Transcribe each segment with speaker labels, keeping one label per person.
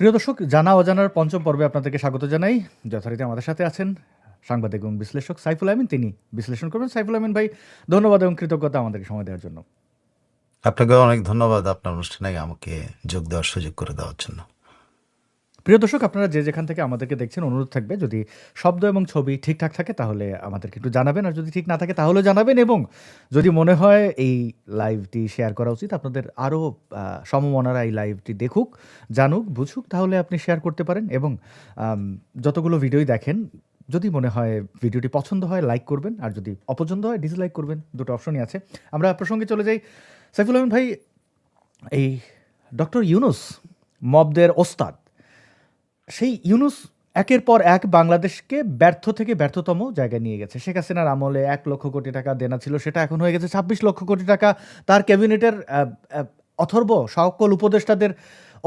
Speaker 1: প্রিয় দর্শক, জানা অজানার পঞ্চম পর্বে আপনাদেরকে স্বাগত জানাই। যথারীতি আমাদের সাথে আছেন সাংবাদিক এবং বিশ্লেষক সাইফুল আমিন। তিনি বিশ্লেষণ করবেন। সাইফুল আমিন ভাই, ধন্যবাদ এবং কৃতজ্ঞতা আমাদেরকে সময় দেওয়ার জন্য।
Speaker 2: আপনাকে অনেক ধন্যবাদ আপনার অনুষ্ঠানে আমাকে যোগ দেওয়ার সুযোগ করে দেওয়ার জন্য।
Speaker 1: প্রিয় দর্শক, আপনারা যে যেখান থেকে আমাদেরকে দেখছেন, অনুরোধ থাকবে যদি শব্দ এবং ছবি ঠিকঠাক থাকে তাহলে আমাদেরকে একটু জানাবেন, আর যদি ঠিক না থাকে তাহলেও জানাবেন। এবং যদি মনে হয় এই লাইভটি শেয়ার করা উচিত, আপনাদের আরও সমমনারা এই লাইভটি দেখুক, জানুক, বুঝুক, তাহলে আপনি শেয়ার করতে পারেন। এবং যতগুলো ভিডিওই দেখেন, যদি মনে হয় ভিডিওটি পছন্দ হয় লাইক করবেন, আর যদি অপছন্দ হয় ডিসলাইক করবেন। দুটো অপশনই আছে। আমরা প্রসঙ্গে চলে যাই। সাইফুল আমিন ভাই, এই ডক্টর ইউনুস মবদের ওস্তাদ, সেই ইউনুস একের পর এক বাংলাদেশকে ব্যর্থ থেকে ব্যর্থতম জায়গায় নিয়ে গেছে। শেখ হাসিনার আমলে 1 লক্ষ কোটি টাকা দেনা ছিল, সেটা এখন হয়ে গেছে 26 লক্ষ কোটি টাকা। তার ক্যাবিনেটের অথর্ব সকল উপদেষ্টাদের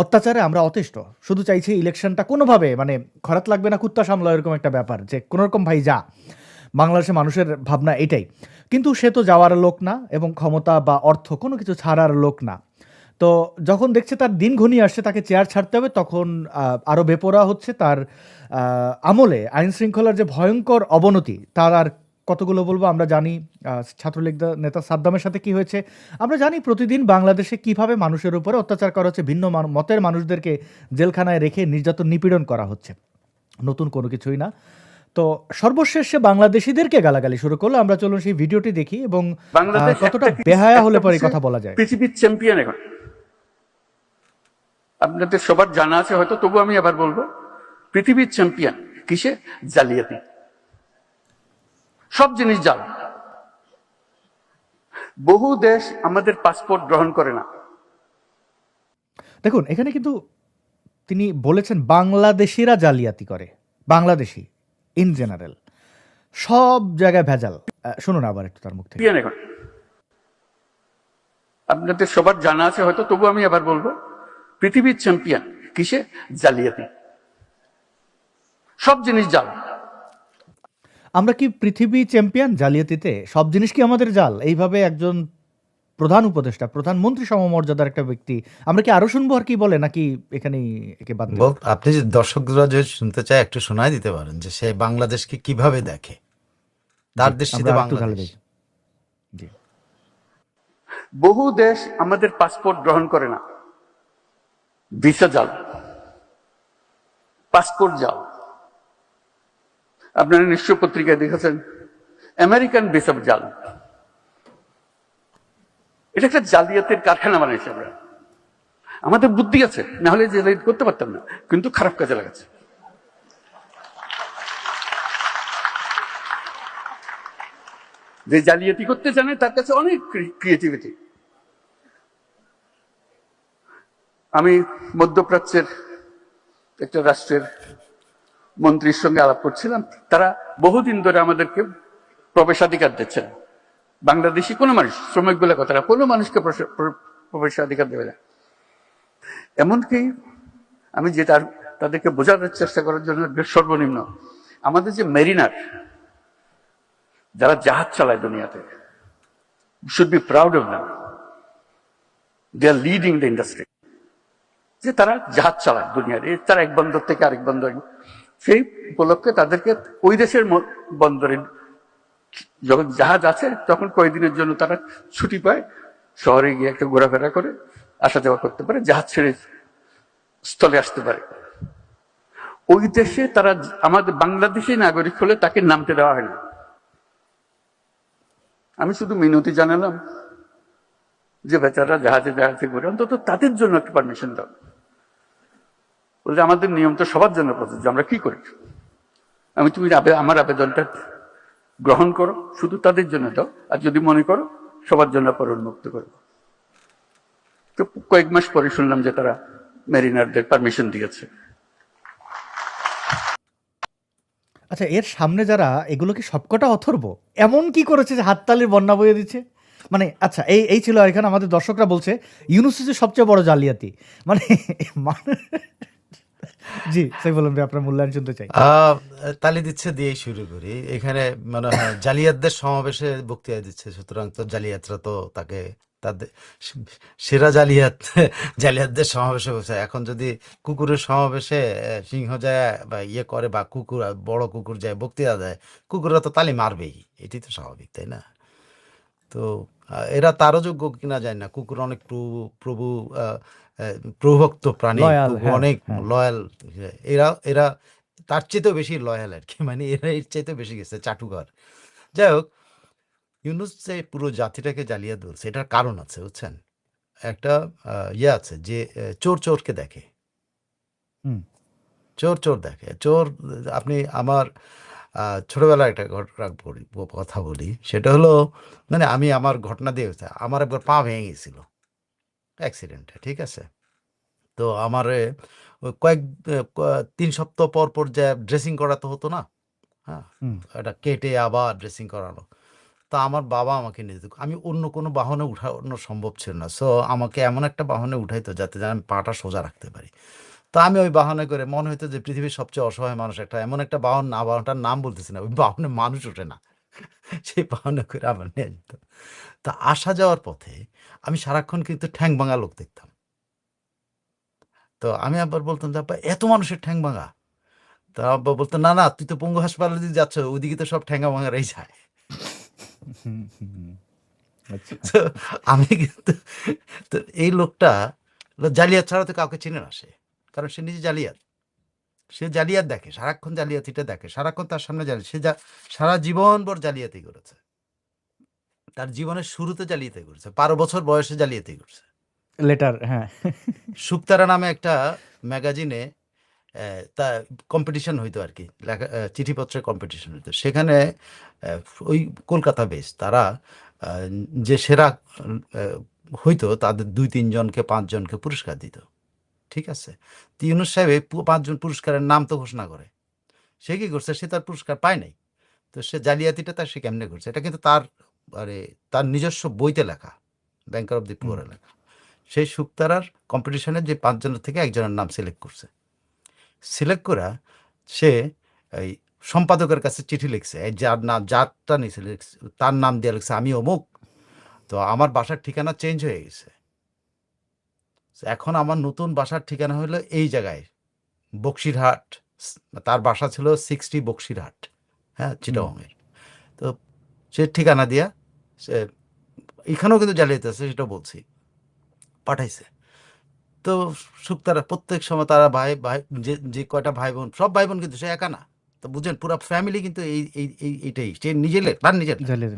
Speaker 1: অত্যাচারে আমরা অতিষ্ঠ। শুধু চাইছি ইলেকশনটা কোনোভাবে, মানে খরাত লাগবে না কুত্তা সামলা, এরকম একটা ব্যাপার, যে কোনোরকম ভাই যা। বাংলাদেশের মানুষের ভাবনা এটাই। কিন্তু সে তো যাওয়ার লোক না, এবং ক্ষমতা বা অর্থ কোনো কিছু ছাড়ার লোক না। তো যখন দেখছে তার দিন ঘনিয়ে আসছে, তাকে চেয়ার ছাড়তে হবে, তখন আরও বেপরোয়া হচ্ছে। তার আমলে আইন শৃঙ্খলার যে ভয়ঙ্কর অবনতি, তার আর কতগুলো বলবো। আমরা জানি ছাত্রলীগ নেতা সাদ্দামের সাথে কি হয়েছে। আমরা জানি প্রতিদিন বাংলাদেশে কিভাবে মানুষের উপরে অত্যাচার করা হচ্ছে, ভিন্ন মতের মানুষদেরকে জেলখানায় রেখে নির্যাতন নিপীড়ন করা হচ্ছে। নতুন কোনো কিছুই না। তো সর্বশেষে বাংলাদেশিদেরকে গালাগালি শুরু করলো। আমরা চলুন সেই ভিডিওটি দেখি এবং কতটা বেহায়া হলে পরে কথা বলা যায়।
Speaker 3: পৃথিবীর চ্যাম্পিয়ন এখন আপনাদের সবার জানা আছে হয়তো, তবু আমি আবার বলবো, পৃথিবীর চ্যাম্পিয়ন কিসে? জালিয়াতি। সব জিনিস জাল। বহু দেশ আমাদের পাসপোর্ট গ্রহণ করে না।
Speaker 1: দেখুন, এখানে কিন্তু তিনি বলেছেন বাংলাদেশিরা জালিয়াতি করে। বাংলাদেশি ইন জেনারেল সব জায়গায় ভেজাল। শুনুন আবার একটু তার মুখ থেকে।
Speaker 3: এখন আপনাদের সবার জানা আছে হয়তো, তবু আমি আবার বলবো, পৃথিবীর চ্যাম্পিয়ন কিসে? জালিয়াতি। সব জিনিস জাল।
Speaker 1: আমরা কি পৃথিবী চ্যাম্পিয়ন জালিয়াতিতে? সব জিনিস কি আমাদের জাল? এইভাবে একজন প্রধান উপদেষ্টা, প্রধানমন্ত্রী সমমর্যাদার একটা ব্যক্তি, আমরা কি আরো শুনবো আর কি বলে, নাকি এখানেই একে বাদ দেব?
Speaker 2: আপনি যে দর্শকরা যদি শুনতে চায় একটু শোনাই দিতে পারেন যে সে বাংলাদেশকে কিভাবে দেখে, তার দৃষ্টিতে বাংলাদেশ।
Speaker 1: জি।
Speaker 3: বহু দেশ আমাদের পাসপোর্ট গ্রহণ করে না। ভিসা জাল, পাসপোর্ট জাল। আপনারা নিশ্চয় পত্রিকায় দেখেছেন আমেরিকান ভিসা জাল। এটা একটা জালিয়াতের কারখানা বানাইছে আমরা। আমাদের বুদ্ধি আছে, না হলে জালিয়াত করতে পারতাম না, কিন্তু খারাপ কাজে লাগাচ্ছে। যে জালিয়াতি করতে জানে তার কাছে অনেক ক্রিয়েটিভিটি। আমি মধ্যপ্রাচ্যের একটা রাষ্ট্রের মন্ত্রীর সঙ্গে আলাপ করছিলাম। তারা বহুদিন ধরে আমাদেরকে প্রবেশাধিকার দিচ্ছেন। বাংলাদেশি কোনো মানুষ, শ্রমিক বলে কথা না, কোনো মানুষকে প্রবেশাধিকার দেবে না। এমনকি আমি যে তাদেরকে বোঝানোর চেষ্টা করার জন্য সর্বনিম্ন, আমাদের যে মেরিনার, যারা জাহাজ চালায় দুনিয়াতে, should be proud of them. They are leading the industry. যে তারা জাহাজ চালায় দুনিয়ার, তারা এক বন্দর থেকে আরেক বন্দর। সেই উপলক্ষে তাদেরকে ওই দেশের বন্দরে যখন জাহাজ আছে তখন কয়েকদিনের জন্য তারা ছুটি পায়, শহরে গিয়ে একটা ঘোরাফেরা করে আসা যাওয়া করতে পারে, জাহাজ ছেড়ে স্থলে আসতে পারে। ওই দেশে তারা আমাদের বাংলাদেশি নাগরিক হলে তাকে নামতে দেওয়া হয় না। আমি শুধু মিনতি জানালাম যে বেচারা জাহাজে জাহাজে ঘুরে, অন্তত তাদের জন্য একটা পারমিশন দাও। বলছে আমাদের নিয়ম তো সবার জন্য প্রযোজ্য, আমরা কি করি? তুমি আমার আবেদনটা গ্রহণ করো, শুধু তাদের জন্য দাও, আর যদি মনে করো সবার জন্য পরে উন্মুক্ত করো। তো কয়েক মাস পরে শুনলাম যে তারা মেরিনারদের পারমিশন দিয়েছে।
Speaker 1: আচ্ছা, এর সামনে যারা, এগুলো কি সবকটা অথর্ব? এমন কি করেছে যে হাততালির বন্যা বইয়ে দিচ্ছে? মানে আচ্ছা, এই ছিল। এখানে আমাদের দর্শকরা বলছে ইউনুস হচ্ছে সবচেয়ে বড় জালিয়াতি। মানে জি সাইফুল ভাই, আপনার মূল্যায়ন শুনতে চাই।
Speaker 2: তালি দিচ্ছে দিয়েই শুরু করি। এখানে মনে হয় জালিয়াতদের সমাবেশে বক্তৃতা দিচ্ছে, সুতরাং তো জালিয়াতরা তো তাকে তাদের সেরা জালিয়াতদের সমাবেশে বসে। এখন যদি কুকুরের সমাবেশে সিংহ যায় বা ইয়ে করে, বা কুকুর, বড় কুকুর যায় বক্তৃতা দেয়, কুকুররা তো তালি মারবেই, এটি তো স্বাভাবিক, তাই না? তো এরা তারও যোগ্য কিনা যায় না। কুকুর অনেক প্রভু আহ, আহ, প্রভুভক্ত প্রাণী,
Speaker 1: লয়াল,
Speaker 2: কুকুর
Speaker 1: হ্যাঁ,
Speaker 2: অনেক
Speaker 1: হ্যাঁ।
Speaker 2: লয়াল। এরা এরা তার চেয়েতেও বেশি লয়াল আর কি, মানে এরা এর চাইতেও বেশি গেছে চাটুকার। যাই হোক, ইউনুস যে পুরো জাতিটাকে জালিয়াত বলছে, এটার কারণ আছে, বুঝছেন? একটা ইয়ে আছে যে চোর চোরকে দেখে,
Speaker 1: হুম,
Speaker 2: চোর চোর দেখে। চোর, আপনি আমার ছোটবেলায় একটা কথা বলি, সেটা হলো, মানে আমি আমার ঘটনা দিয়ে হচ্ছে, আমার একবার পা ভেঙে গেছিল অ্যাক্সিডেন্টে, ঠিক আছে? তো আমার ওই 3 সপ্তাহ পর পর যে ড্রেসিং করাতে হতো না, হ্যাঁ,
Speaker 1: হুম।
Speaker 2: এটা কেটে আবার ড্রেসিং করানো। তা আমার বাবা আমাকে নিয়ে যেত, আমি অন্য কোনো বাহনে উঠানো সম্ভব ছিল না, সো আমাকে এমন একটা বাহনে উঠাইতো যাতে যেন আমি পাটা সোজা রাখতে পারি। তো আমি ওই বাহনে করে, মনে হতো যে পৃথিবীর সবচেয়ে অসহায় মানুষ, একটা এমন একটা বাহন, না বাহনটার নাম বলতেছি না, ওই বাহনে মানুষ ওঠে না, সেই বাহনে করে আমার নিয়ে যেত। তা আসা যাওয়ার পথে আমি সারাক্ষণ কিন্তু ঠ্যাং ভাঙা লোক দেখতাম। তো আমি আবার বলতাম যে, আব্বা এত মানুষের ঠ্যাং ভাঙা? তা আব্বা বলতো, না না, তুই তো পঙ্গু হাসপাতালে দিয়ে যাচ্ছ, ওইদিকে তো সব ঠ্যাঙ্গা ভাঙারাই যায়।
Speaker 1: হুম, হুম। আচ্ছা।
Speaker 2: তো আমি কিন্তু, তো এই লোকটা জালিয়াত ছাড়া তো কাউকে চিনে না সে, কারণ সে নিজে জালিয়াত। সে জালিয়াত দেখে, সারাক্ষণ জালিয়াতিটা দেখে, সারাক্ষণ তার সামনে জালিয়াত। সারা জীবন ভর জালিয়াতি করেছে, তার জীবনের শুরুতে জালিয়াতি করেছে, 12 বছর বয়সে জালিয়াতি করছে।
Speaker 1: লেটার, হ্যাঁ।
Speaker 2: শুকতারা নামে একটা ম্যাগাজিনে তা কম্পিটিশন হইতো আর কি, চিঠিপত্রের কম্পিটিশন হইতো। সেখানে ওই কলকাতা বেস তারা আহ, যে সেরা আহ, হইতো, তাদের 2-3 জনকে 5 জনকে পুরস্কার দিত, ঠিক আছে? তো ইউনুস সাহেব এই 5 জন পুরস্কারের নাম তো ঘোষণা করে। সে কি করছে, সে তার পুরস্কার পায় নাই। তো সে জালিয়াতিটা তার সে কেমনে করছে, এটা কিন্তু তার, মানে তার নিজস্ব বইতে লেখা, ব্যাংকার অফ দি
Speaker 1: হুম,
Speaker 2: পুয়ারে লেখা। সেই শুকতারার কম্পিটিশনের যে 5 জনের থেকে একজনের নাম সিলেক্ট করছে। সিলেক্ট করা সে এই সম্পাদকের কাছে চিঠি লিখছে, এই যার নাম, যারটা নিচে লিখছে, তার নাম দিয়ে লিখছে, আমি অমুক, তো আমার বাসার ঠিকানা চেঞ্জ হয়ে গেছে। এখন আমার নতুন বাসার ঠিকানা হলো এই জায়গায়, বক্সিরহাট। তার বাসা ছিল 60 বক্সিরহাট, হ্যাঁ,
Speaker 1: হুম।
Speaker 2: চিটাগংয়ের। তো সে ঠিকানা দিয়া, সে এখানেও কিন্তু জালিয়াতি আছে, সেটা বলছি, পাঠাইছে। তো শুক্তারা প্রত্যেক সময় তারা ভাই ভাই, যে যে কয়টা ভাই বোন, সব ভাই বোন কিন্তু সে একা না। তো বুঝেন, পুরো ফ্যামিলি কিন্তু এইটাই, সে নিজে তার নিজের লেখা।
Speaker 1: জালিয়াতি।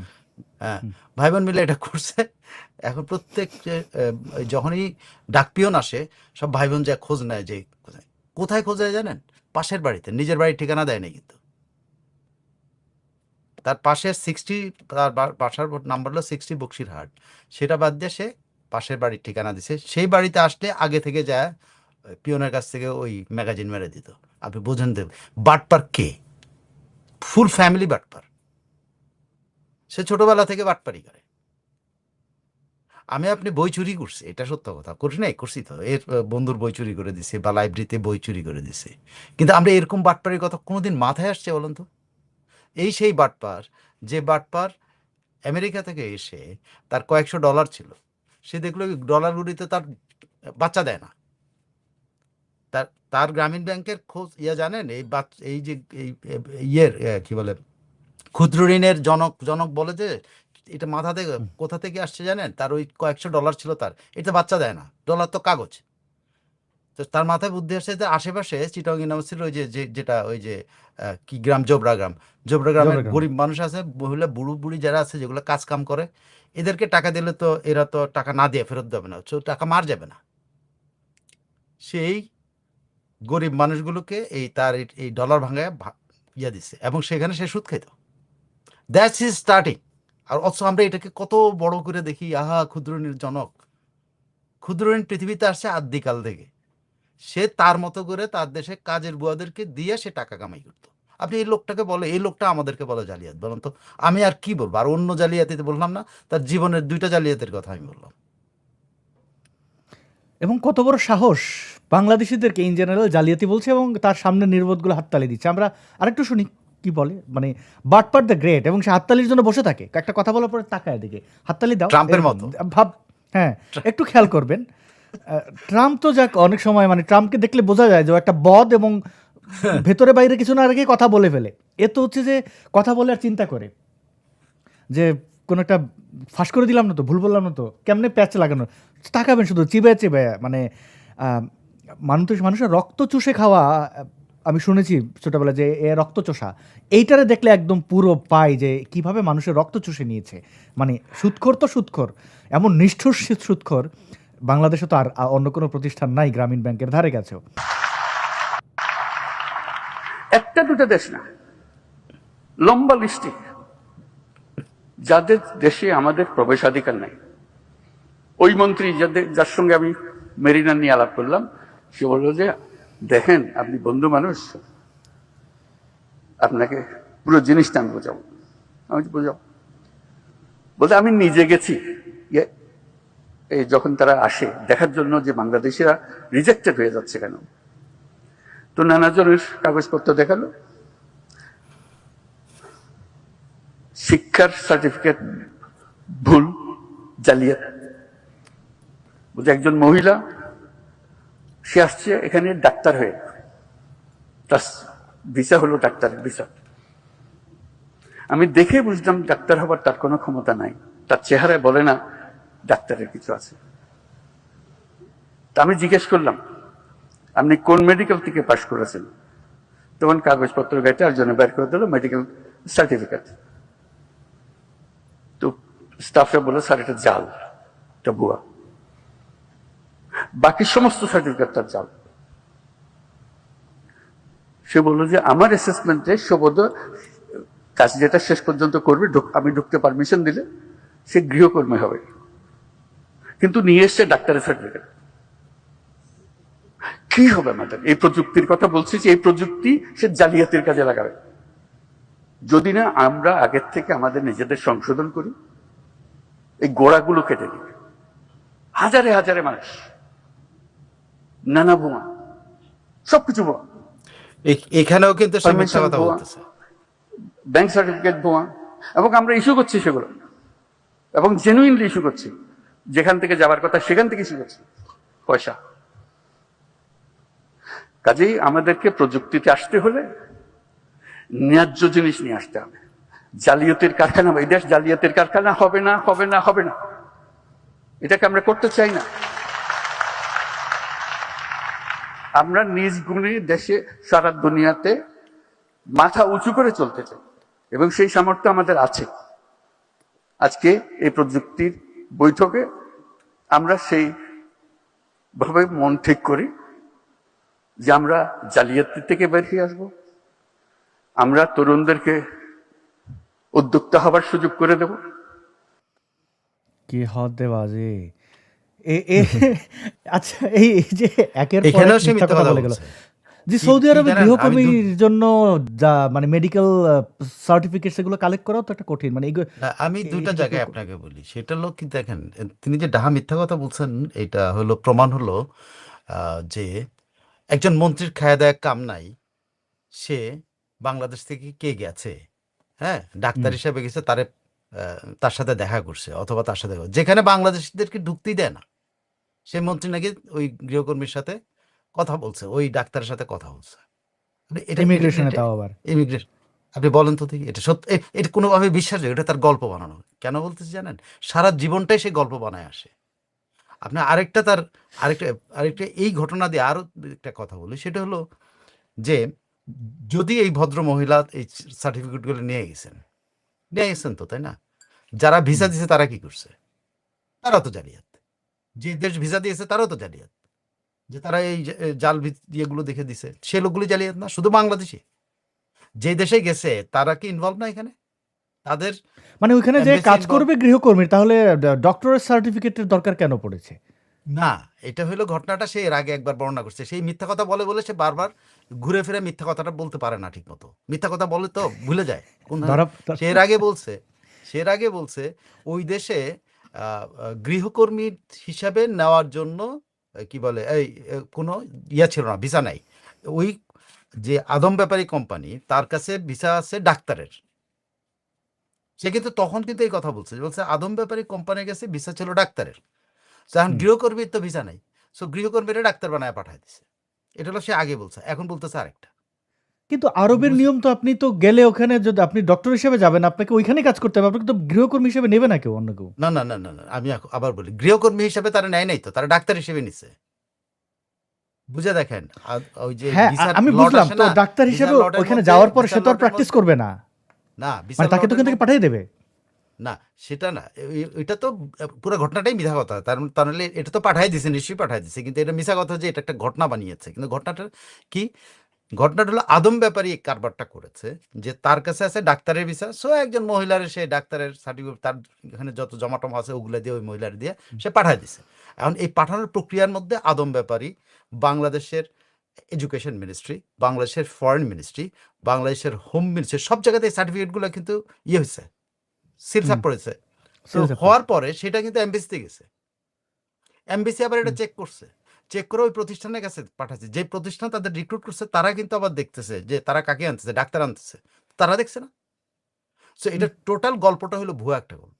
Speaker 2: হ্যাঁ,
Speaker 1: হুম,
Speaker 2: ভাই বোন মিলে এটা করছে। এখন প্রত্যেক যখনই ডাকপিয়ন আসে, সব ভাই বোন যা খোঁজ নেয়, যে কোথায় কোথায় খোঁজ নেয় জানেন? পাশের বাড়িতে, নিজের বাড়ির ঠিকানা দেয় না কিন্তু। তার পাশে 60, তার বাসার নাম্বার হলো 60 বক্সিরহাট, সেটা বাদ দিয়ে সে পাশের বাড়ির ঠিকানা দিছে। সেই বাড়িতে আসলে আগে থেকে যায় পিয়নের কাছ থেকে ওই ম্যাগাজিন মেরে দিত। আপনি বোঝেন দেব বাটপার কে, ফুল ফ্যামিলি বাটপার। সে ছোটবেলা থেকে বাটপারি করে। আমি আপনি বই চুরি করছি, এটা সত্য কথা, করি নাই, করছি তো, এর বন্ধুর বই চুরি করে দিছে, বা লাইব্রেরিতে বই চুরি করে দিছে। কিন্তু আমরা এরকম বাটপারির কথা কোনোদিন মাথায় আসছে বলেন তো? এই সেই বাটপার, যে বাটপার আমেরিকা থেকে এসে, তার কয়েকশো ডলার ছিল, সে দেখলো ওই ডলারগুলিতে তার বাচ্চা দেয় না। তার তার গ্রামীণ ব্যাংকের খোঁজ জানেন? এই যে এই ইয়ের কি বলে, ক্ষুদ্র ঋণের জনক জনক বলে যে, এটা মাথা থেকে
Speaker 1: হুম।
Speaker 2: কোথা থেকে আসছে জানেন? তার ওই কয়েকশো ডলার ছিল, তার এটা বাচ্চা দেয় না, ডলার তো কাগজ। তো তার মাথায় বুদ্ধি আসছে যে আশেপাশে চিটাগং ইউনিভার্সিটির ওই যেটা ওই যে কি গ্রাম, জোবরা গ্রামের
Speaker 1: জবরগ্রাম।
Speaker 2: গরিব মানুষ আছে, মহিলা বুড়ো বুড়ি যারা আছে, যেগুলো কাজ কাম করে, এদেরকে টাকা দিলে তো এরা তো টাকা না দিয়ে ফেরত দেবে না, টাকা মার যাবে না। সেই গরিব মানুষগুলোকে তার এই ডলার ভাঙায় ইয়া দিচ্ছে, এবং সেখানে সে সুদ খাইত। That's is starting. আর অথচ আমরা এটাকে কত বড় করে দেখি, আহা ক্ষুদ্র ঋণের জনক। ক্ষুদ্র ঋণ পৃথিবীতে আসছে আদ্যিকাল থেকে। সে তার মতো করে তার দেশে কাজের বুয়াদেরকে দিয়ে সে টাকা কামাই করতো। আপনি এই লোকটাকে বলে, এই লোকটা আমাদেরকে বলে জালিয়াত, বলুন তো? আমি আর কি বলবো? আর অন্য জালিয়াতিতে বললাম না, তার জীবনের 2টা জালিয়াতের কথা আমি বললাম।
Speaker 1: এবং কত বড় সাহস বাংলাদেশিদেরকে ইন জেনারেল জালিয়াতি বলছে এবং তার সামনে নির্বোধগুলো হাততালি দিচ্ছে। আমরা আরেকটু শুনি কি বলে, মানে বাটপার দ্য গ্রেট, এবং সে হাততালির জন্য বসে থাকে, একটা কথা বলার পরে তাকায় দিকে, হাততালি দাও,
Speaker 2: ট্রাম্পের
Speaker 1: এরকম
Speaker 2: মতো।
Speaker 1: ভাব। হ্যাঁ, একটু খেয়াল করবেন। ট্রাম্প তো যাক অনেক সময় মানে ট্রাম্পকে দেখলে বোঝা যায় যে ও একটা বদ এবং ভেতরে বাইরে কিছু না রেখে কথা বলে ফেলে। এ তো হচ্ছে যে কথা বলে আর চিন্তা করে যে কোনো একটা ফাঁস করে দিলাম না তো, ভুল বললাম না তো, কেমনে প্যাচ লাগানো, তাকাবেন শুধু চিবায় চিবায় মানে মানুষের রক্ত চুষে খাওয়া। আমি শুনেছি ছোটবেলায় যে এ রক্ত চোষা, এইটারে দেখলে একদম পুরো পাই যে কিভাবে মানুষের রক্ত চুষে নিয়েছে। মানে সুদখোর তো সুদখোর, এমন নিষ্ঠুর সুদখোর বাংলাদেশে তো আর অন্য কোনো প্রতিষ্ঠান নাই গ্রামীণ ব্যাংকের ধারে কাছেও।
Speaker 3: একটা দুটো দেশ না, লম্বা লিস্টে যাদের দেশে আমাদের প্রবেশাধিকার নাই। ওই মন্ত্রী যার সঙ্গে আমি মেরিনা নিয়ে আলাপ করলাম, সে বললো যে দেখেন আপনি বন্ধু মানুষ, আপনাকে পুরো জিনিসটা আমি বোঝাবো। আমি বোঝাবো বলতে আমি নিজে গেছি, এই যখন তারা আসে দেখার জন্য যে বাংলাদেশিরা রিজেক্টেড হয়ে যাচ্ছে কেন, তো নানা জনের কাগজপত্র দেখালো, শিক্ষার সার্টিফিকেট ভুল, জালিয়াত। বলছে একজন মহিলা, সে আসছে এখানে ডাক্তার হয়ে, তার ভিসা হলো ডাক্তারের ভিসা। আমি দেখে বুঝলাম ডাক্তার হবার তার কোনো ক্ষমতা নাই, তার চেহারায় বলে না ডাক্তারের কিছু আছে। তা আমি জিজ্ঞেস করলাম আপনি কোন মেডিকেল থেকে পাশ করেছেন, তখন কাগজপত্র গাইতে আর জন্য বের করে দিল মেডিকেল সার্টিফিকেট। তো স্টাফরা বলে স্যার এটা জাল, এটা ভুয়া, বাকি সমস্ত সার্টিফিকেট তার জাল। সে বললো যে আমার অ্যাসেসমেন্টে সবদ কাজ যেটা শেষ পর্যন্ত করবে, আমি ঢুকতে পারমিশন দিলে সে গৃহকর্মী হবে, কিন্তু নিয়ে এসছে ডাক্তারের সার্টিফিকেট। কি হবে আমাদের? এই প্রযুক্তির কথা বলছি যে এই প্রযুক্তি সে জালিয়াতির কাজে লাগাবে। যদি না আমরা আগের থেকে আমাদের নিজেদের সংশোধন করি, এই গোড়াগুলো কেটে দিই। হাজারে হাজারে মানুষ, নানা বোমা, সবকিছু বোমা,
Speaker 2: এখানেও কিন্তু সে মিথ্যা কথা বলতেছে,
Speaker 3: ব্যাংক সার্টিফিকেট বোমা, এবং আমরা ইস্যু করছি সেগুলো, এবং জেনুইনলি ইস্যু করছি, যেখান থেকে যাওয়ার কথা সেখান থেকে ইস্যু করছি পয়সা। কাজেই আমাদেরকে প্রযুক্তিতে আসতে হলে ন্যায্য জিনিস নিয়ে আসতে হবে। জালিয়াতির কারখানা, এই দেশ জালিয়াতির কারখানা হবে না, হবে না, হবে না, এটাকে আমরা করতে চাই না। আমরা নিজ গুণে দেশে সারা দুনিয়াতে মাথা উঁচু করে চলতে চাই, এবং সেই সামর্থ্য আমাদের আছে। আজকে এই প্রযুক্তির বৈঠকে আমরা সেই ভাবে মন ঠিক করি যে আমরা জালিয়াতি থেকে বের হয়ে আসবো, আমরা তরুণদেরকে উদ্যোক্তা হবার সুযোগ করে দেব।
Speaker 1: কি হদে বাজে আচ্ছা, এই যে একের পর
Speaker 2: এখানেও
Speaker 1: এক
Speaker 2: সে
Speaker 1: মিথ্যা
Speaker 2: মিথ্যা
Speaker 1: কথা
Speaker 2: কথা
Speaker 1: বলে গেল।
Speaker 2: বলছে।
Speaker 1: যে
Speaker 2: কি
Speaker 1: সৌদি
Speaker 2: কি
Speaker 1: আরবে
Speaker 2: জানেন, আমি
Speaker 1: গৃহকর্মীর জন্য যা মানে মেডিকেল সার্টিফিকেট সেগুলো কালেক্ট করাও তো একটা কঠিন, মানে
Speaker 2: আমি দুইটা
Speaker 1: এটা কি
Speaker 2: জায়গায়
Speaker 1: কেউ
Speaker 2: আপনাকে বলি, সেটা হলো কি দেখেন, তিনি যে ডাহা মিথ্যা কথা বলছেন, এটা হলো প্রমাণ হলো যে একজন মন্ত্রীর খায়া দেয়া কাম নাই, সে বাংলাদেশ থেকে কে গেছে, হ্যাঁ, ডাক্তার
Speaker 1: হুম,
Speaker 2: হিসেবে গেছে, তার সাথে দেখা করছে, অথবা তার সাথে যেখানে বাংলাদেশিদেরকে ঢুকতেই দেয় না, সেই মন্ত্রী নাকি ওই গৃহকর্মীর সাথে কথা বলছে, ওই ডাক্তারের সাথে কথা বলছে। মানে এটা এটা
Speaker 1: ইমিগ্রেশনে
Speaker 2: এটা
Speaker 1: তাও আবার।
Speaker 2: ইমিগ্রেশন। আপনি বলেন তো দেখি, এটা সত্যি? এটা কোনোভাবে বিশ্বাসযোগ্য? এটা তার গল্প বানানো। কেন বলতেছি জানেন? সারা জীবনটাই সে গল্প বানায় আসে। আপনার আরেকটা আরেকটা এই ঘটনা দিয়ে আরো একটা কথা বলি, সেটা হলো যে যদি এই ভদ্র মহিলা এই সার্টিফিকেটগুলো নিয়ে গেছেন তো, তাই না? যারা ভিসা
Speaker 1: হুম।
Speaker 2: দিছে তারা কি করছে? তারাও তো জালিয়াত। যে দেশ ভিসা দিয়েছে তারাও তো জালিয়াত। যে তারা এই জাল ইয়েগুলো দেখে দিছে, সে লোকগুলি জালিয়াত না, শুধু বাংলাদেশি। যে দেশে গেছে তারা কি ইনভলভ না এখানে? তাদের
Speaker 1: মানে ওইখানে যে
Speaker 2: এমবাসি
Speaker 1: কাজ
Speaker 2: ইনভলভ
Speaker 1: করবে গৃহকর্মীর, তাহলে ডক্টরের সার্টিফিকেটের দরকার কেন পড়েছে?
Speaker 2: না। এটা হলো ঘটনাটা সে এর আগে একবার বর্ণনা করছে। সেই মিথ্যা কথা বলে বলে সে বারবার ঘুরে ফিরে মিথ্যা কথাটা বলতে পারে না ঠিক মতো। মিথ্যা কথা বলে তো ভুলে যায়।
Speaker 1: ধরা
Speaker 2: সে এর আগে বলছে ওই দেশে গৃহকর্মী হিসাবে নেওয়ার জন্য কি বলে এই কোনো ছিল না, ভিসা নাই। ওই যে আদম ব্যাপারী কোম্পানি, তার কাছে ভিসা আছে ডাক্তারের। সে কিন্তু তখন কিন্তু এই কথা বলছে আদম ব্যাপারী কোম্পানির কাছে ভিসা ছিল ডাক্তারের। এখন
Speaker 1: হুম।
Speaker 2: গৃহকর্মীর তো ভিসা নাই, সো গৃহকর্মীরা ডাক্তার বানায় পাঠায় দিছে। এটা হলো সে আগে বলছে, এখন বলতেছে আরেকটা।
Speaker 1: কিন্তু আরবের
Speaker 2: বুঝ
Speaker 1: নিয়ম তো আপনি তো গেলে ওখানে যদি আপনি ডক্টর হিসেবে যাবেন, আপনাকে ওইখানেই কাজ করতে হবে। আপনাকে তো গৃহকর্মী হিসেবে নেবে না কেউ, অন্য কেউ।
Speaker 2: না, না, না, না, না, আমি আবার বলি, গৃহকর্মী হিসেবে তারা নেয় নাই তো, তারা ডাক্তার হিসেবে নিছে। বুঝে দেখেন, ওই যে
Speaker 1: হ্যাঁ,
Speaker 2: ভিসার
Speaker 1: আমি
Speaker 2: লট
Speaker 1: বুঝলাম।
Speaker 2: আসে
Speaker 1: তো
Speaker 2: না,
Speaker 1: ডাক্তার
Speaker 2: ভিসার
Speaker 1: হিসেবে
Speaker 2: লটের
Speaker 1: ওইখানে
Speaker 2: মধ্যে,
Speaker 1: যাওয়ার পরে সে
Speaker 2: ভিসার
Speaker 1: তো আর
Speaker 2: লটের
Speaker 1: প্র্যাকটিস
Speaker 2: মধ্যে,
Speaker 1: করবে না।
Speaker 2: না,
Speaker 1: মানে
Speaker 2: ভিসার
Speaker 1: তাকে তো
Speaker 2: লটের
Speaker 1: ওখান থেকে
Speaker 2: মধ্যে,
Speaker 1: পাঠিয়ে দেবে।
Speaker 2: না, সেটা না। এটা তো পুরো ঘটনাটাই মিথ্যা কথা। তার নাহলে এটা তো পাঠায় দিছে, নিশ্চয়ই পাঠায় দিছে। কিন্তু এটা মিথ্যা কথা যে এটা একটা ঘটনা বানিয়েছে। কিন্তু ঘটনাটা কি? ঘটনাটা হলো আদম ব্যাপারী এই কারবারটা করেছে, যে তার কাছে আছে ডাক্তারের ভিসা। সো একজন মহিলার সে ডাক্তারের সার্টিফিকেট, তার এখানে যত জমাটমা আছে ওগুলা দিয়ে ওই মহিলার দিয়ে সে পাঠায় দিছে। এখন এই পাঠানোর প্রক্রিয়ার মধ্যে আদম ব্যাপারী বাংলাদেশের এডুকেশন মিনিস্ট্রি, বাংলাদেশের ফরেন মিনিস্ট্রি, বাংলাদেশের হোম মিনিস্ট্রি, সব জায়গাতে এই সার্টিফিকেটগুলো কিন্তু ইয়ে হয়েছে, সিলস
Speaker 1: হুম,
Speaker 2: আপ পড়েছে। তো
Speaker 1: সিরিয়াস
Speaker 2: হওয়ার পরে সেটা কিন্তু এমবিসিতে গেছে। এমবিসি আবার এটা
Speaker 1: হুম,
Speaker 2: চেক করছে। চেক করে ওই প্রতিষ্ঠানের কাছে পাঠাচ্ছে। যে প্রতিষ্ঠান তাদের রিক্রুট করছে তারা কিন্তু আবার দেখতেছে যে তারা কাকে আনতেছে, ডাক্তার আনতেছে। তারা দেখছে না? সো
Speaker 1: হুম।
Speaker 2: এটা টোটাল গল্পটা হলো ভুয়া একটা গল্প।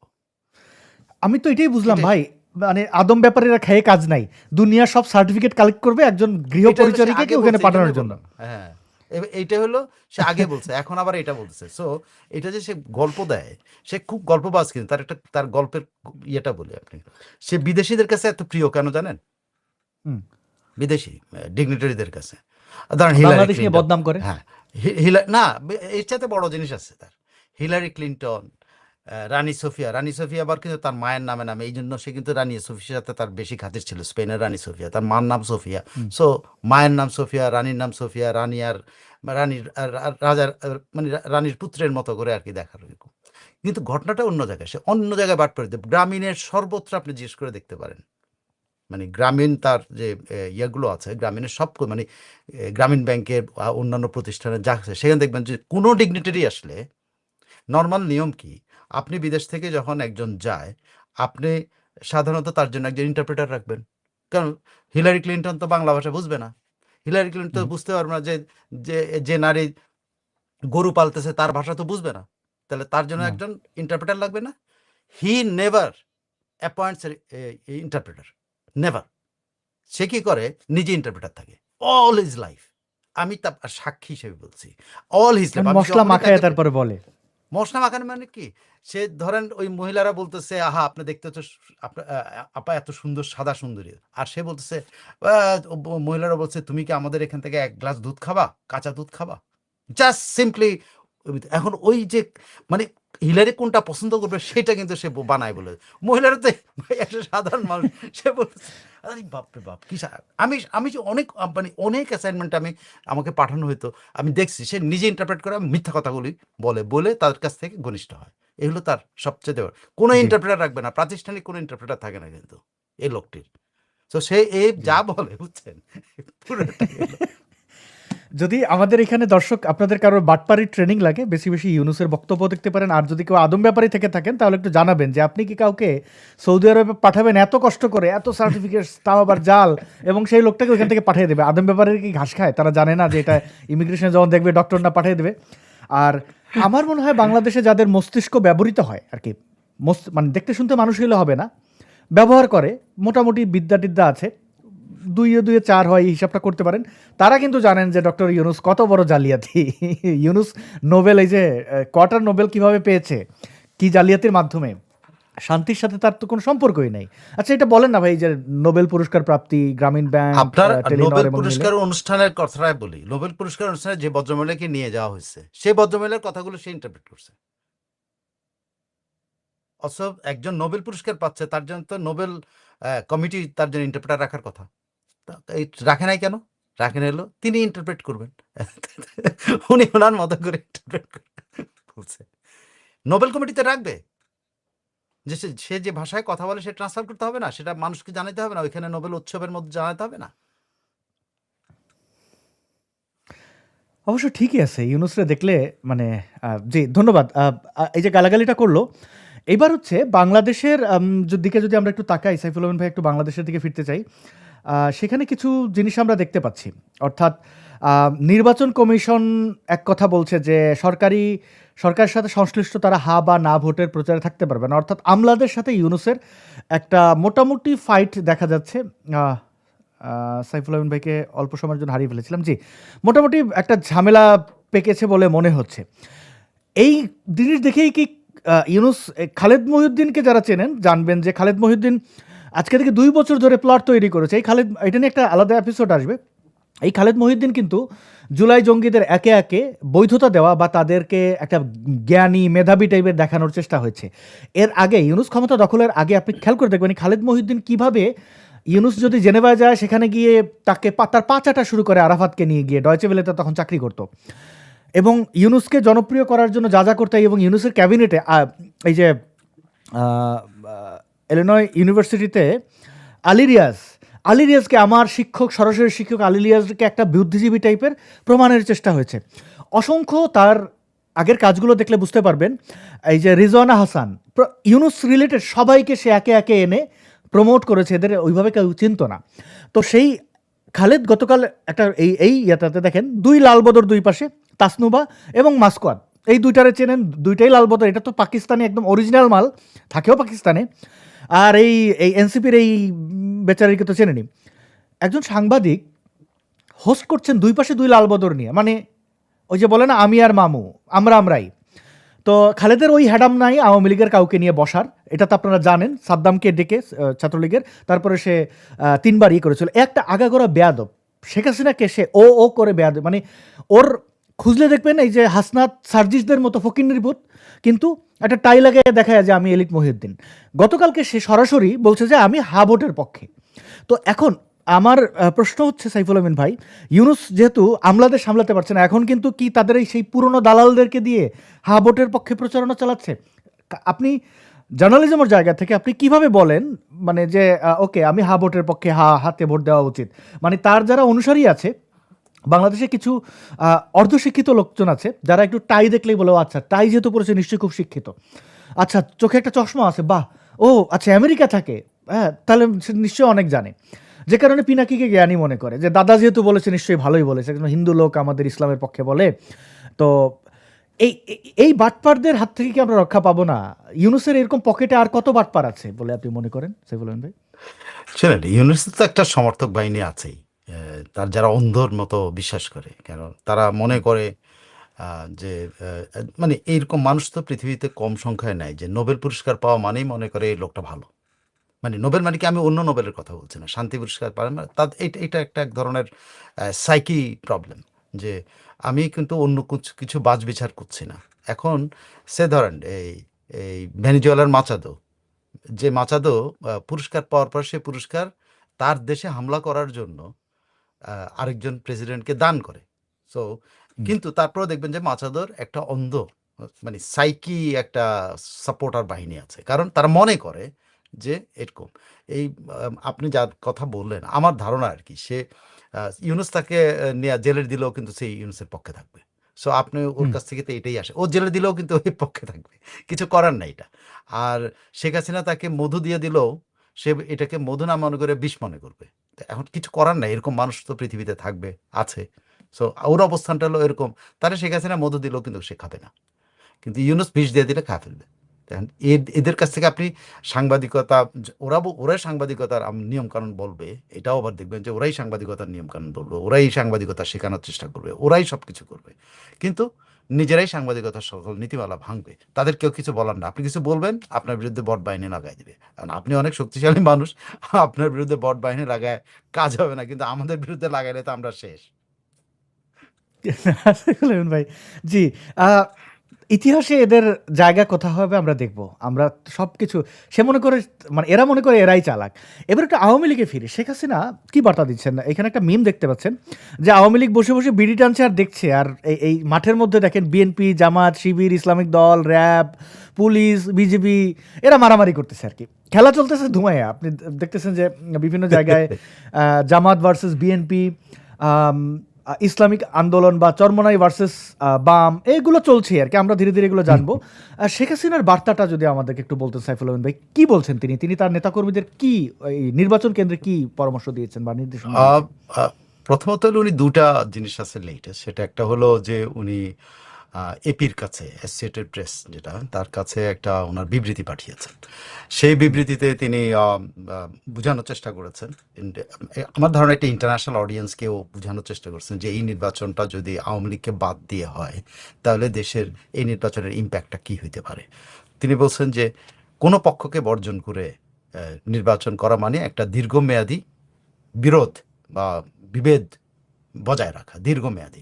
Speaker 1: আমি তো এটাই বুঝলাম
Speaker 2: এটাই
Speaker 1: ভাই। মানে আদম ব্যাপারীরা খেয়ে কাজ নাই। দুনিয়ার সব সার্টিফিকেট কালেক্ট করবে একজন গৃহ
Speaker 2: এটা হলো সে
Speaker 1: পরিচারিকাকে
Speaker 2: আগে
Speaker 1: ওখানে
Speaker 2: বলছে, এই
Speaker 1: পাঠানোর
Speaker 2: জন্যই
Speaker 1: জন্য।
Speaker 2: বললাম। হ্যাঁ, এইটা হলো সে আগে বলছে, এখন আবার এটা বলতেছে। সো এটা যে সে গল্প দেয়, সে খুব গল্পবাজ, কিন্তু তার গল্পের ইয়েটা বলি আপনি। সে বিদেশীদের কাছে এত প্রিয় কেন জানেন?
Speaker 1: হুম।
Speaker 2: বিদেশি ডিগনিটারিদের কাছে। ধরেন হিলারি
Speaker 1: বাংলাদেশ নিয়ে
Speaker 2: ক্লিনটন।
Speaker 1: বদনাম করে।
Speaker 2: হ্যাঁ, না, এর চাইতে বড় জিনিস আছে তার। হিলারি ক্লিনটন, রানী সোফিয়া আবার কিন্তু তার মায়ের নামে, এই জন্য সে কিন্তু রানী সোফিয়ার সাথে তার বেশি খাতির ছিল। স্পেনের রানী সোফিয়া, তার মার নাম সোফিয়া।
Speaker 1: হুম।
Speaker 2: সো মায়ের নাম সোফিয়া, রানীর নাম সোফিয়া, রানীর রাজার মানে রানীর পুত্রের মতো করে আর কি দেখার এরকম। কিন্তু ঘটনাটা অন্য জায়গায়, সে অন্য জায়গায় বাট করে দেয়। গ্রামীণের সর্বত্র আপনি জিজ্ঞেস করে দেখতে পারেন। মানে গ্রামীণ তার যে ইয়েগুলো আছে, গ্রামীণের মানে গ্রামীণ ব্যাংকের অন্যান্য প্রতিষ্ঠানের যা আছে, সেখানে দেখবেন যে কোনো ডিগনিটারি আসলে নর্মাল নিয়ম কি, আপনি বিদেশ থেকে যখন একজন যায়, আপনি সাধারণত তার জন্য একজন ইন্টারপ্রেটার রাখবেন। কারণ হিলারি ক্লিনটন তো বাংলা ভাষা বুঝবে না। হিলারি ক্লিনটন তো
Speaker 1: হুম।
Speaker 2: বুঝতে পারবে না যে যে যে নারী গরু পালতেছে তার ভাষা তো বুঝবে না। তাহলে তার জন্য
Speaker 1: না।
Speaker 2: একজন ইন্টারপ্রেটার লাগবে না? He never appoints interpreter, never. সে কি করে? নিজে ইন্টারপ্রেটার থাকে অল হিজ লাইফ। আমি তার সাক্ষী হিসেবে বলছি। অল হিজ লাইফ
Speaker 1: মানে
Speaker 2: আমি
Speaker 1: মসলা
Speaker 2: যখনই
Speaker 1: মাখায়
Speaker 2: তাকে
Speaker 1: তারপরে বলে।
Speaker 2: মশলা মাখানো মানে কি? সে ধরেন ওই মহিলারা বলতেছে, "আহা আপনি দেখতে তো আপা এত সুন্দর সাদা সুন্দরী।" আর সে বলতেছে, আ মহিলারা বলছে, "তুমি কি আমাদের এখান থেকে ১ গ্লাস দুধ খাবা? কাঁচা দুধ খাবা?" Just simply. এখন ওই যে মানে হিলারি কোনটা পছন্দ করবে সেটা কিন্তু সে বানায় বলে। মহিলারা তো ভাই একটা সাধারণ মানুষ। সে বলতেছে, আরে বাপরে বাপ! কি আমি আমি যে অনেক মানে অনেক অ্যাসাইনমেন্ট আমাকে পাঠানো হইতো। আমি দেখছি সে নিজে ইন্টারপ্রেট করে মিথ্যা কথাগুলি বলে তাদের কাছ থেকে ঘনিষ্ঠ হয়। এগুলো তার সবচেয়ে দেওয়ার। কোনো
Speaker 1: জি,
Speaker 2: ইন্টারপ্রেটার রাখবে না। প্রাতিষ্ঠানিক কোনো ইন্টারপ্রেটার থাকে না কিন্তু এই লোকটির। সো সে
Speaker 1: জি।
Speaker 2: যা বলে বুঝছেন? পুরোটাই হলো।
Speaker 1: যদি আমাদের এখানে দর্শক আপনাদের কারোর বাটপাড়ির ট্রেনিং লাগে, বেশি বেশি ইউনুসের বক্তব্য দেখতে পারেন। আর যদি কেউ আদম ব্যাপারী থেকে থাকেন তাহলে একটু জানাবেন যে আপনি কি কাউকে সৌদি আরবে পাঠাবেন এত কষ্ট করে, এত সার্টিফিকেট, তাও আবার জাল, এবং সেই লোকটাকে ওইখান থেকে পাঠিয়ে দেবে। আদম ব্যাপারীর কি ঘাস খায়? তারা জানে না যে এটা ইমিগ্রেশনে যখন দেখবে ডক্টর না পাঠিয়ে দেবে। আর আমার মনে হয় বাংলাদেশে যাদের মস্তিষ্ক ব্যবহৃত হয় আর কি, মানে দেখতে শুনতে মানুষ হলে হবে না, ব্যবহার করে, মোটামুটি বিদ্যা টিদ্যা আছে, ২ এ ২ এ ৪ হয়, এই হিসাবটা করতে পারেন। তারা কিন্তু জানেন যে ডক্টর ইউনুস কত বড় জালিয়াতি। ইউনুস নোবেল, এই যে কোয়ার্টার নোবেল কিভাবে পেয়েছে, কি জালিয়াতির মাধ্যমে, শান্তির সাথে তার তো কোনো সম্পর্কই নাই। আচ্ছা এটা বলেন না ভাই, এই যে নোবেল পুরস্কার প্রাপ্তি গ্রামীণ ব্যাংক,
Speaker 2: আপনার
Speaker 1: টেলিনর
Speaker 2: নোবেল
Speaker 1: এবং মিলে।
Speaker 2: পুরস্কার অনুষ্ঠানের কথাটাই বলি। নোবেল পুরস্কার অনুষ্ঠানে যে ভদ্রমহিলাকে নিয়ে যাওয়া হয়েছে, সে ভদ্রমহিলার কথাগুলো সে ইন্টারপ্রেট করছে। অথচ একজন নোবেল পুরস্কার পাচ্ছে, তার জন্য তো নোবেল কমিটি তার জন্য ইন্টারপ্রেটার রাখার কথা। এই রাখে নাই কেন? রাখেন হলো তিনি ইন্টারপ্রেট করবেন। উনি ওনার মতো করে ইন্টারপ্রেট বলছে। নোবেল কমিটিতে রাখবে। যে সে যে ভাষায় কথা বলে সে ট্রান্সফার করতে হবে না? সেটা মানুষকে জানাতে হবে না? ওইখানে নোবেল উৎসবের মধ্যে জানাতে হবে না?
Speaker 1: অবশ্য ঠিকই আছে, ইউনুসরে দেখলে মানে জি ধন্যবাদ। এই যে গালাগালিটা করলো, এইবার হচ্ছে বাংলাদেশের দিকে যদি আমরা একটু তাকাই, সাইফুল আলম ভাই একটু বাংলাদেশের দিকে ফিরতে চাই। সেখানে কিছু জিনিস আমরা দেখতে পাচ্ছি। অর্থাৎ নির্বাচন কমিশন এক কথা বলছে যে সরকারের সাথে সংশ্লিষ্ট তারা হা বা না ভোটের প্রচারে থাকতে পারবে না, অর্থাৎ আমলাদের সাথে ইউনূসের একটা মোটামুটি ফাইট দেখা যাচ্ছে। সাইফুল আমিন ভাইকে অল্প সময়ের জন্য হারিয়ে ফেলেছিলাম। জি, মোটামুটি একটা ঝামেলা পেকেছে বলে মনে হচ্ছে। এই জিনিস দেখেই কি ইউনূস খালেদ মহিউদ্দিনকে যারা চেনেন জানবেন যে খালেদ মহিউদ্দিন আজকে থেকে 2 বছর ধরে প্লট তৈরি করেছে। এটা নিয়ে একটা আলাদা এপিসোড আসবে। এই খালেদ মহিউদ্দিন কিন্তু জুলাই জঙ্গিদের একে একে বৈধতা দেওয়া বা তাদেরকে একটা জ্ঞানী মেধাবী টাইপের দেখানোর চেষ্টা হয়েছে। এর আগে ইউনূস ক্ষমতা দখলের আগে আপনি খেয়াল করে দেখবেন খালেদ মহিউদ্দিন কিভাবে ইউনূস যদি জেনেভায় যায় সেখানে গিয়ে তাকে তার পা চাটা শুরু করে আরাফাতকে নিয়ে গিয়ে, ডয়চে ভেলেতে তখন চাকরি করতো, এবং ইউনূসকে জনপ্রিয় করার জন্য যা যা করতে হয়, এবং ইউনূসের ক্যাবিনেটে এই যে ইলিনয় ইউনিভার্সিটিতে আলিরিয়াসকে আমার সরাসরি শিক্ষক আলিরিয়াসকে একটা বুদ্ধিজীবী টাইপের প্রমাণের চেষ্টা হয়েছে। অসংখ্য তার আগের কাজগুলো দেখলে বুঝতে পারবেন। এই যে রিজওয়ানা হাসান, ইউনূস রিলেটেড সবাইকে সে একে একে এনে প্রমোট করেছে, এদের ওইভাবে কেউ চিনত না। তো সেই খালেদ গতকাল একটা ইয়াতে দেখেন 2 লালবদর 2 পাশে, তাসনুবা এবং মাস্কোয়াদ, এই দুইটারে চেনেন, দুইটাই লালবদর। এটা তো পাকিস্তানি একদম অরিজিনাল মাল, থাকেও পাকিস্তানে। আর এই এনসিপির এই বেচারিকে তো চেনেনি। একজন সাংবাদিক হোস্ট করছেন 2 পাশে 2 লালবদর নিয়ে, মানে ওই যে বলে না আমি আর মামু আমরাই। তো খালেদের ওই হ্যাডাম নাই আওয়ামী লীগের কাউকে নিয়ে বসার, এটা তো আপনারা জানেন। সাদ্দামকে ডেকে ছাত্রলীগের, তারপরে সে 3 বার করেছিল। একটা আগাগোড়া বেয়াদব, শেখ হাসিনাকে সে ও করে বেয়াদব, মানে ওর খুঁজলে দেখবেন এই যে হাসনাত সার্জিসদের মতো ফকিন্নির ভূত, কিন্তু একটা টাই লাগায় দেখায় যে আমি এলিট মহিউদ্দিন। গতকালকে সে সরাসরি বলছে যে আমি হা ভোটের পক্ষে। তো এখন আমার প্রশ্ন হচ্ছে সাইফুল আমিন ভাই, ইউনূস যেহেতু আমলাদের সামলাতে পারছে না, এখন কিন্তু কি তাদের সেই পুরনো দালালদেরকে দিয়ে হা ভোটের পক্ষে প্রচারণা চালাচ্ছে? আপনি জার্নালিজমের জায়গা থেকে আপনি কিভাবে বলেন মানে যে ওকে আমি হা ভোটের পক্ষে, হাতে ভোট দেওয়া উচিত? মানে তার যারা অনুসারী আছে বাংলাদেশে, কিছু অর্ধশিক্ষিত লোকজন আছে যারা একটু টাই দেখলেই বলে আচ্ছা টাই যেহেতু পড়েছে নিশ্চয়ই খুব শিক্ষিত, আচ্ছা চোখে একটা চশমা আছে, বাহ, ও আচ্ছা আমেরিকা থাকে, হ্যাঁ তাহলে সে নিশ্চয়ই অনেক জানে। যে কারণে পিনাকিকে জ্ঞানী মনে করে, যে দাদা যেহেতু বলেছে নিশ্চয়ই ভালোই বলেছে, একজন হিন্দু লোক আমাদের ইসলামের পক্ষে বলে। তো এই বাটপারদের হাত থেকে কি আমরা রক্ষা পাবো না? ইউনূসের এরকম পকেটে আর কত বাটপার আছে বলে আপনি মনে করেন সাইফুল আমিন ভাই?
Speaker 2: শুনেন, ইউনূসের তো একটা সমর্থক বাহিনী আছেই, তার যারা অন্ধর মতো বিশ্বাস করে। কেন তারা মনে করে যে মানে এইরকম মানুষ তো পৃথিবীতে কম সংখ্যায় নাই, যে নোবেল পুরস্কার পাওয়া মানেই মনে করে এই লোকটা ভালো। মানে নোবেল মানে কি, আমি অন্য নোবেলের কথা বলছি না, শান্তি পুরস্কার পারেন না, এটা একটা এক ধরনের সাইকি প্রবলেম, যে আমি কিন্তু অন্য কিছু বাজ বিচার করছি না। এখন সে ধরেন এই ভেনিজুয়েলার মাচাদো, যে মাচাদো পুরস্কার পাওয়ার পর সে পুরস্কার তার দেশে হামলা করার জন্য আরেকজন প্রেসিডেন্টকে দান করে। সো কিন্তু তারপরেও দেখবেন যে মাচাদোর একটা অন্ধ মানে সাইকি একটা সাপোর্টার বাহিনী আছে, কারণ তারা মনে করে যে এরকম আপনি যার কথা বললেন, আমার ধারণা আর কি, সে ইউনূস তাকে নিয়ে জেলে দিলেও কিন্তু সেই ইউনূসের পক্ষে থাকবে। সো আপনি ওর কাছ থেকে তো এটাই আসে, ও জেলে দিলেও কিন্তু ওই পক্ষে থাকবে, কিছু করার নাই এটা। আর শেখ হাসিনা তাকে মধু দিয়ে দিলেও সে এটাকে মধু না মনে করে বিষ মনে করবে। এখন কিছু করার নাই, এরকম মানুষ তো পৃথিবীতে থাকবে, আছে। সো ওর অবস্থানটা হলো এরকম, তারা শেখ হাসিনা মধু দিলেও কিন্তু সে খাবে না, কিন্তু ইউনূস বিষ দিয়ে দিলে খা ফেলবে। এদের কাছ থেকে আপনি সাংবাদিকতা, ওরাই সাংবাদিকতার নিয়মকানুন বলবে, এটাও আবার দেখবেন যে ওরাই সাংবাদিকতার নিয়মকানুন বলবে, ওরাই সাংবাদিকতা শেখানোর চেষ্টা করবে, ওরাই সব কিছু করবে, কিন্তু নিজেরাই সাংবাদিকতার সকল নীতিমালা ভাঙবে। তাদের কেউ কিছু বলার না, আপনি কিছু বলবেন আপনার বিরুদ্ধে বট বাহিনী লাগাই দেবে। কারণ আপনি অনেক শক্তিশালী মানুষ, আপনার বিরুদ্ধে বট বাহিনী লাগায় কাজ হবে না, কিন্তু আমাদের বিরুদ্ধে লাগাইলে তো আমরা শেষ।
Speaker 1: ভাই জি, ইতিহাসে এদের জায়গা কোথা হবে আমরা দেখব। আমরা সবকিছু সে মনে করে, মানে এরা মনে করে এরাই চালাক। এবার একটা আওয়ামী লীগে ফিরে, শেখ হাসিনা কি বার্তা দিচ্ছেন? এখানে একটা মিম দেখতে পাচ্ছেন যে আওয়ামী লীগ বসে বসে বিড়ি টানছে আর দেখছে, আর এই মাঠের মধ্যে দেখেন বিএনপি, জামাত, শিবির, ইসলামিক দল, র্যাব, পুলিশ, বিজিবি এরা মারামারি করতেছে আর কি। খেলা চলতেছে ধুমায়, আপনি দেখতেছেন যে বিভিন্ন জায়গায় জামাত ভার্সেস বিএনপি, ইসলামিক আন্দোলন বা চরমনাই ভার্সেস বাম, এইগুলো চলছে আর কি। আমরা ধীরে ধীরে এগুলো জানবো। শেখ হাসিনার বার্তাটা যদি আমাদেরকে একটু বলতেন সাইফুল আমিন ভাই, কি বলছেন তিনি তার নেতাকর্মীদের কি এই নির্বাচন কেন্দ্রে কি পরামর্শ দিয়েছেন বা নির্দেশনা?
Speaker 2: প্রথমত হলো উনি ২ টা জিনিস আছে লেটেস্ট। সেটা একটা হলো যে উনি এপির কাছে অ্যাসোসিয়েটেড প্রেস যেটা, তার কাছে একটা উনার বিবৃতি পাঠিয়েছেন। সেই বিবৃতিতে তিনি বোঝানোর চেষ্টা করেছেন, আমার ধারণা একটা ইন্টারন্যাশনাল অডিয়েন্সকেও বোঝানোর চেষ্টা করছেন যে এই নির্বাচনটা যদি আওয়ামী লীগকে বাদ দিয়ে হয়, তাহলে দেশের এই নির্বাচনের ইম্প্যাক্টটা কী হইতে পারে। তিনি বলছেন যে কোনো পক্ষকে বর্জন করে নির্বাচন করা মানে একটা দীর্ঘমেয়াদী বিরোধ বা বিভেদ বজায় রাখা, দীর্ঘমেয়াদী।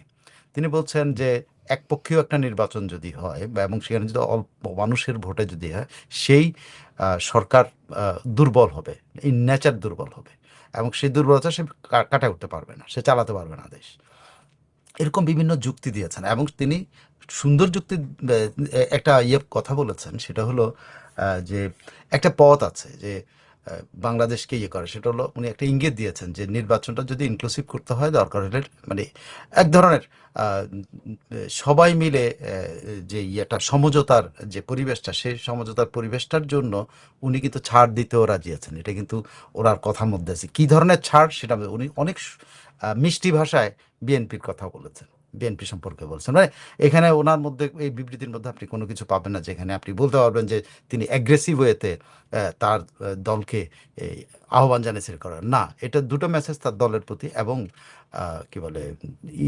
Speaker 2: তিনি বলছেন যে একপক্ষীয় একটা নির্বাচন যদি হয় এবং সেখানে যদি অল্প মানুষের ভোটে যদি হয়, সেই সরকার দুর্বল হবে, ইন নেচার দুর্বল হবে, এবং সেই দুর্বলতা সে কাটায় উঠতে পারবে না, সে চালাতে পারবে না দেশ। এরকম বিভিন্ন যুক্তি দিয়েছেন এবং তিনি সুন্দর যুক্তি একটা কথা বলেছেন, সেটা হলো যে একটা পথ আছে যে বাংলাদেশকে করে, সেটা হলো উনি একটা ইঙ্গিত দিয়েছেন যে নির্বাচনটা যদি ইনক্লুসিভ করতে হয়, দরকার হলে মানে এক ধরনের সবাই মিলে যে সমঝোতার যে পরিবেশটা, সেই সমঝোতার পরিবেশটার জন্য উনি কিন্তু ছাড় দিতেও রাজি আছেন। এটা কিন্তু ওনার কথার মধ্যে আছে। কী ধরনের ছাড় সেটা উনি অনেক মিষ্টি ভাষায় বিএনপির কথা বলেছেন, বিএনপি সম্পর্কে বলছেন। মানে এখানে ওনার মধ্যে, এই বিবৃতির মধ্যে আপনি কোনো কিছু পাবেন না যেখানে আপনি বলতে পারবেন যে তিনি অ্যাগ্রেসিভ ওয়েতে তার দলকে আহ্বান জানিয়েছেন করার না। এটা দুটো মেসেজ তার দলের প্রতি এবং কি বলে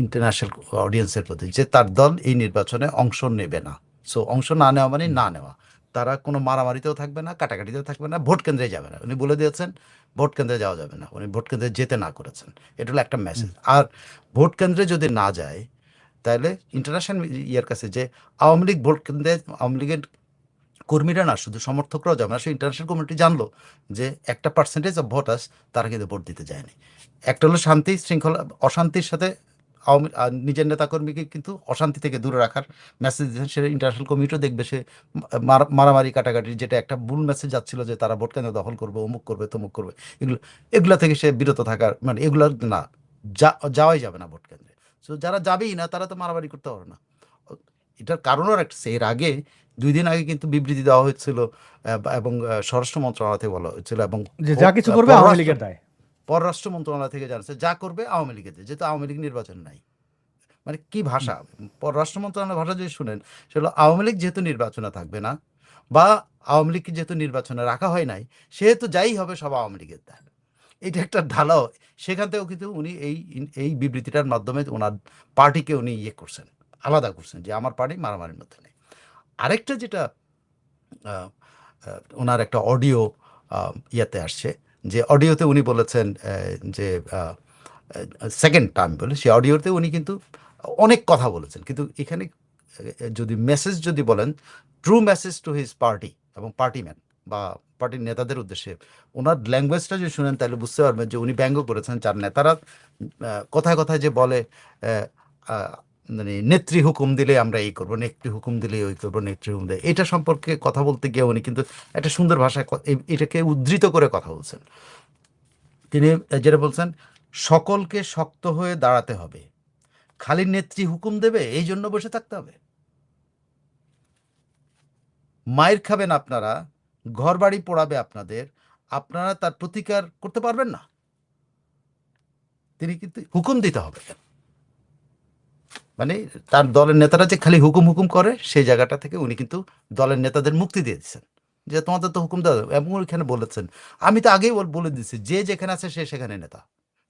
Speaker 2: ইন্টারন্যাশনাল অডিয়েন্সের প্রতি, যে তার দল এই নির্বাচনে অংশ নেবে না। সো অংশ না নেওয়া মানে না নেওয়া। তারা কোনো মারামারিতেও থাকবে না, কাটাকাটিতেও থাকবে না, ভোট কেন্দ্রে যাবে না। উনি বলে দিয়েছেন ভোট কেন্দ্রে যাওয়া যাবে না, উনি ভোট কেন্দ্রে যেতে না করেছেন। এটা হলো একটা মেসেজ। আর ভোট কেন্দ্রে যদি না যায়, তাহলে ইন্টারন্যাশনাল কাছে যে আওয়ামী লীগ ভোট কেন্দ্রে, আওয়ামী লীগের কর্মীরা না, শুধু সমর্থকরাও যাবে না, সেই ইন্টারন্যাশনাল কমিউনিটি জানলো যে একটা পার্সেন্টেজ অফ ভোটার্স তারা কিন্তু ভোট দিতে যায়নি। একটা হলো শান্তি শৃঙ্খলা, অশান্তির সাথে নিজের নেতাকর্মীকে কিন্তু অশান্তি থেকে দূরে রাখার মেসেজ দিয়েছেন। সে ইন্টারন্যাশনাল কমিটিও দেখবে, সে মারামারি কাটাকাটি, যেটা একটা ভুল মেসেজ যাচ্ছিল যে তারা ভোট কেন্দ্র দখল করবে, অমুক করবে, তমুক করবে, এগুলা থেকে সে বিরত থাকার, মানে এগুলো না, যাওয়াই যাবে না ভোট কেন্দ্রে। সো যারা যাবেই না তারা তো মারামারি করতে পারবে না। এটার কারণও একটা, এর আগে ২ দিন আগে কিন্তু বিবৃতি দেওয়া হয়েছিল এবং স্বরাষ্ট্র মন্ত্রণালয় থেকে বলা হয়েছিল, এবং
Speaker 1: যে যা কিছু করবে আওয়ামী লীগের দায়।
Speaker 2: পররাষ্ট্র মন্ত্রণালয় থেকে জানাচ্ছে যা করবে আওয়ামী লীগের, যেহেতু আওয়ামী লীগ নির্বাচন নাই। মানে কি ভাষা, পররাষ্ট্র মন্ত্রণালয়ের ভাষা যদি শুনেন, সেগুলো আওয়ামী লীগ যেহেতু নির্বাচনে থাকবে না, বা আওয়ামী লীগকে যেহেতু নির্বাচনে রাখা হয় নাই, সেহেতু যাই হবে সব আওয়ামী লীগের দায়। এটা একটা ঢালাও। সেখান থেকেও কিন্তু উনি এই বিবৃতিটার মাধ্যমে ওনার পার্টিকে উনি করছেন, আলাদা করছেন, যে আমার পার্টি মারামারির মধ্যে নেই। আরেকটা যেটা ওনার একটা অডিও আসছে, যে অডিওতে উনি বলেছেন যে সেকেন্ড টার্ম বলে, সেই অডিওতে উনি কিন্তু অনেক কথা বলেছেন, কিন্তু এখানে যদি মেসেজ যদি বলেন, true message to his party এবং পার্টিম্যান বা পার্টির নেতাদের উদ্দেশ্যে, ওনার ল্যাঙ্গুয়েজটা যদি শুনেন তাহলে বুঝতে পারবেন যে উনি ব্যঙ্গ করেছেন চার নেতারা কথায় কথায় যে বলে মানে নেত্রী হুকুম দিলে আমরা এই করবো, নেত্রী হুকুম দিলে ওই করবো, নেত্রী হুকুম দিলে, এটা সম্পর্কে কথা বলতে গিয়ে উনি কিন্তু একটা সুন্দর ভাষায় এটাকে উদ্ধৃত করে কথা বলছেন। তিনি যেটা বলছেন, সকলকে শক্ত হয়ে দাঁড়াতে হবে, খালি নেত্রী হুকুম দেবে এই জন্য বসে থাকতে হবে, মায়ের খাবেন আপনারা, ঘর বাড়ি পোড়াবে আপনাদের, আপনারা তার প্রতিকার করতে পারবেন না। তিনি কিন্তু হুকুম দিতে হবে, মানে তার দলের নেতারা যে খালি হুকুম হুকুম করে, সেই জায়গাটা থেকে উনি কিন্তু দলের নেতাদের মুক্তি দিয়ে দিচ্ছেন, যে তোমাদের তো হুকুম দেওয়া, এবং ওইখানে বলেছেন, আমি তো আগেই বলে দিচ্ছি, যে যেখানে আছে সে সেখানে নেতা,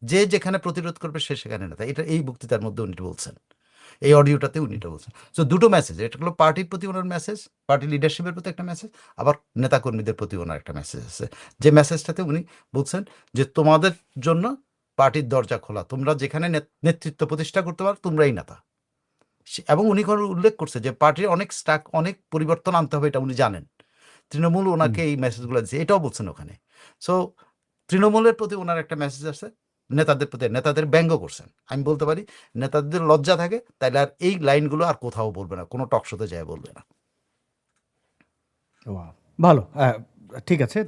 Speaker 2: যে যেখানে প্রতিরোধ করবে সে সেখানে নেতা। এটা এই বক্তৃতার মধ্যে উনি বলছেন, এই অডিওটাতে উনি এটা বলছেন। সো দুটো মেসেজ, এটা হলো পার্টির প্রতি ওনার মেসেজ, পার্টি লিডারশিপের প্রতি একটা মেসেজ, আবার নেতাকর্মীদের প্রতি ওনার একটা মেসেজ আছে, যে মেসেজটাতে উনি বলছেন যে তোমাদের জন্য পার্টির দরজা খোলা, তোমরা যেখানে নেতৃত্ব প্রতিষ্ঠা করতে পারো তোমরাই নেতা। এবং উনি উল্লেখ করছে যে পার্টির অনেক পরিবর্তন আনতে হবে, এটা উনি জানেন। তৃণমূল ওনাকে এই মেসেজগুলো দিচ্ছে, এটাও বলছেন ওখানে। সো তৃণমূলের প্রতি ওনার একটা মেসেজ আছে, নেতাদের প্রতি, নেতাদের ব্যঙ্গ করছেন। আমি বলতে পারি নেতাদের লজ্জা থাকে তাইলে আর এই লাইনগুলো আর কোথাও বলবে না, কোনো টক শোতে যায় বলবে না।
Speaker 1: ভালো, ঠিক আছে।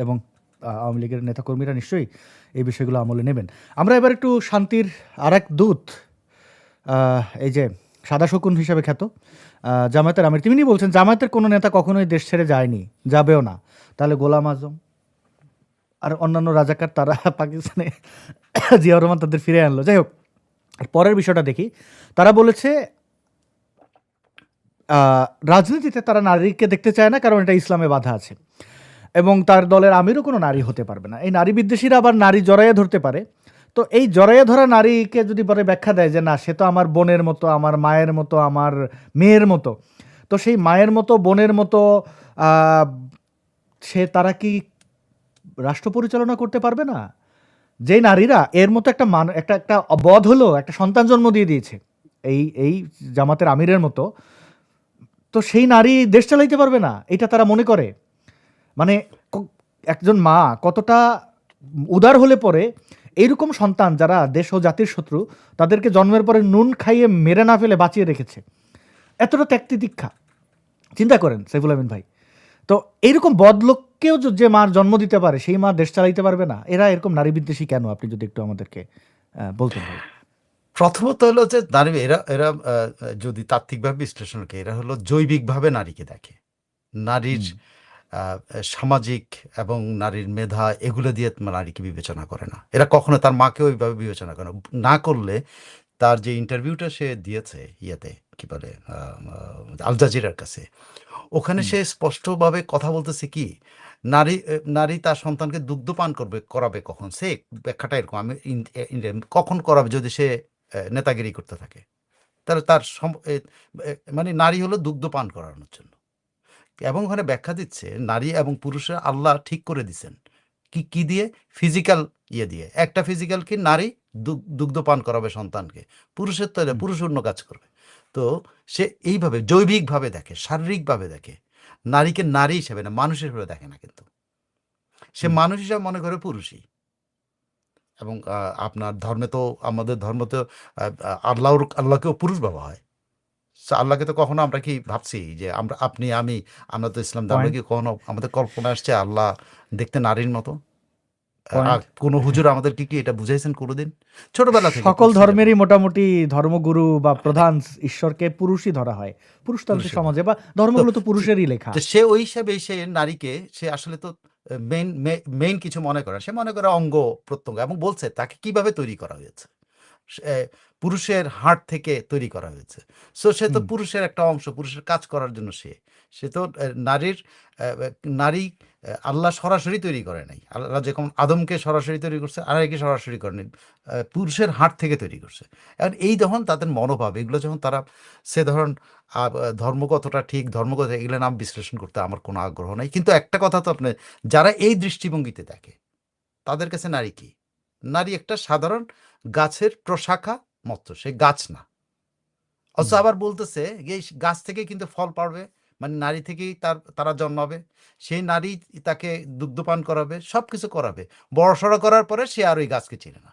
Speaker 1: এবং আওয়ামী লীগের নেতাকর্মীরা নিশ্চয়ই এই বিষয়গুলো আমলে নেবেন। আমরা এবার একটু শান্তির আর এক দূত, এই যে সাদা শকুন হিসেবে খ্যাত জামায়াতের আমির, তিনি বলছেন জামায়াতের কোনো নেতা কখনোই দেশ ছেড়ে যায়নি, যাবেও না। তাহলে গোলাম আজম? আর অন্যান্য রাজাকার তারা পাকিস্তানে জিয়াউর রহমান তাদের ফিরে আনলো। যাই হোক, পরের বিষয়টা দেখি। তারা বলেছে রাজনীতিতে তারা নারীকে দেখতে চায় না, কারণ এটা ইসলামে বাধা আছে, এবং তার দলের আমিরও কোনো নারী হতে পারবে না। এই নারী বিদ্বেষীরা আবার নারী জড়াইয়া ধরতে পারে। তো এই জড়াইয়া ধরা নারীকে যদি পরে ব্যাখ্যা দেয় যে না, সে তো আমার বোনের মতো, আমার মায়ের মতো, আমার মেয়ের মতো, তো সেই মায়ের মতো, বোনের মতো আহ, তারা কি রাষ্ট্র পরিচালনা করতে পারবে না? যে নারীরা এর মতো একটা একটা একটা বধ হলো, একটা সন্তান জন্ম দিয়ে দিয়েছে এই এই জামাতের আমিরের মতো, তো সেই নারী দেশ চালাইতে পারবে না, এটা তারা মনে করে। মানে একজন মা কতটা উদার হলে পরে এইরকম সন্তান যারা দেশ ও জাতির শত্রু, তাদেরকে জন্মের পরে নুন খাইয়ে মেরে না ফেলে বাঁচিয়ে রেখেছে। এতটা ত্যাক্তি দীক্ষা, চিন্তা করেন সাইফুল আমিন ভাই। তো এইরকম বদলোককেও যে মার জন্ম দিতে পারে, সেই মা দেশ চালাইতে পারবে না। এরা এরকম নারী বিদ্বেষী কেন, আপনি যদি একটু আমাদেরকে বলতেন ভাই।
Speaker 2: প্রথমত হলো যে নারী, এরা এরা যদি তাত্ত্বিকভাবে বিশ্লেষণ করে, এরা হলো জৈবিকভাবে নারীকে দেখে। নারীর
Speaker 1: হুম।
Speaker 2: সামাজিক এবং নারীর মেধা এগুলো দিয়ে নারীকে বিবেচনা করে না। এরা কখনো তার মাকে ওইভাবে বিবেচনা করে না। করলে তার যে ইন্টারভিউটা সে দিয়েছে ইয়েতে, কি বলে, আল জাজিরার কাছে, ওখানে
Speaker 1: হুম।
Speaker 2: সে স্পষ্টভাবে কথা বলতেছে কি, নারী তার সন্তানকে দুগ্ধপান করাবে কখন, সে ব্যাখ্যাটা এরকম, আমি কখন করাবে, যদি সে নেতাগিরি করতে থাকে, তাহলে তার মানে নারী হলো দুগ্ধপান করানোর জন্য। এবং ওখানে ব্যাখ্যা দিচ্ছে নারী এবং পুরুষের আল্লাহ ঠিক করে দিচ্ছেন কি কি দিয়ে, ফিজিক্যাল ইয়ে দিয়ে। একটা ফিজিক্যাল কি, নারী দুগ্ধপান করাবে সন্তানকে, পুরুষের তো পুরুষ অন্য কাজ করবে। তো সে এইভাবে জৈবিকভাবে দেখে, শারীরিকভাবে দেখে, নারীকে নারী হিসেবে না, মানুষ হিসেবে দেখে না। কিন্তু সে মানুষ হিসাবে মনে করে পুরুষই। এবং আপনার ধর্মে তো, আমাদের ধর্ম তো আল্লাহকেও পুরুষ ভাবা হয়। আল্লাহকে তো কখনো আমরা কি ভাবছি যে আপনি আমি, আমরা তো ইসলাম ধর্মে
Speaker 1: পয়েন্ট
Speaker 2: কি কখনো আমাদের কল্পনা আসছে আল্লাহ দেখতে নারীর মতো? আর
Speaker 1: পয়েন্ট
Speaker 2: কোন হুজুর আমাদেরকে কি এটা বুঝাইছেন কোনোদিন? ছোটবেলা থেকে
Speaker 1: সকল
Speaker 2: পড়ছি যেমন
Speaker 1: ধর্মেরই মোটামুটি ধর্মগুরু বা প্রধান ঈশ্বরকে পুরুষই ধরা হয় পুরুষতান্ত্রিক
Speaker 2: পুরুষের
Speaker 1: সমাজে, বা
Speaker 2: তো
Speaker 1: ধর্মগুলো তো পুরুষেরই লেখা।
Speaker 2: তো সে ওই হিসাবে সে নারীকে, সে আসলে তো মেইন মেইন কিছু মনে করে, সে মনে করে অঙ্গ প্রত্যঙ্গ, এবং বলছে তাকে কিভাবে তৈরি করা হয়েছে। সে পুরুষের হাড় থেকে তৈরি করা হয়েছে। সো সে তো
Speaker 1: হুম।
Speaker 2: পুরুষের একটা অংশ, পুরুষের কাজ করার জন্য সে তো নারীর নারী আল্লাহ সরাসরি তৈরি করে নাই। আল্লাহ যেমন আদমকে সরাসরি তৈরি করছে, নারীকে সরাসরি করেনি, পুরুষের হাড় থেকে তৈরি করছে। এখন এই যখন তাদের মনোভাব এগুলো যখন তারা, সে ধরুন ধর্মগতটা ঠিক, ধর্মগত এগুলো নাম বিশ্লেষণ করতে আমার কোনো আগ্রহ নাই। কিন্তু একটা কথা তো, আপনি যারা এই দৃষ্টিভঙ্গিতে দেখে, তাদের কাছে নারী কি? নারী একটা সাধারণ গাছের প্রশাখা মাত্র, সে গাছ না। অথচ
Speaker 1: হুম।
Speaker 2: আবার বলতেছে এই গাছ থেকে কিন্তু ফল পাড়বে, মানে নারী থেকেই তারা জন্মাবে, সেই নারী তাকে দুগ্ধপান করাবে, সবকিছু করাবে, বড়সড় করার পরে সে আর ওই গাছকে চিনে না।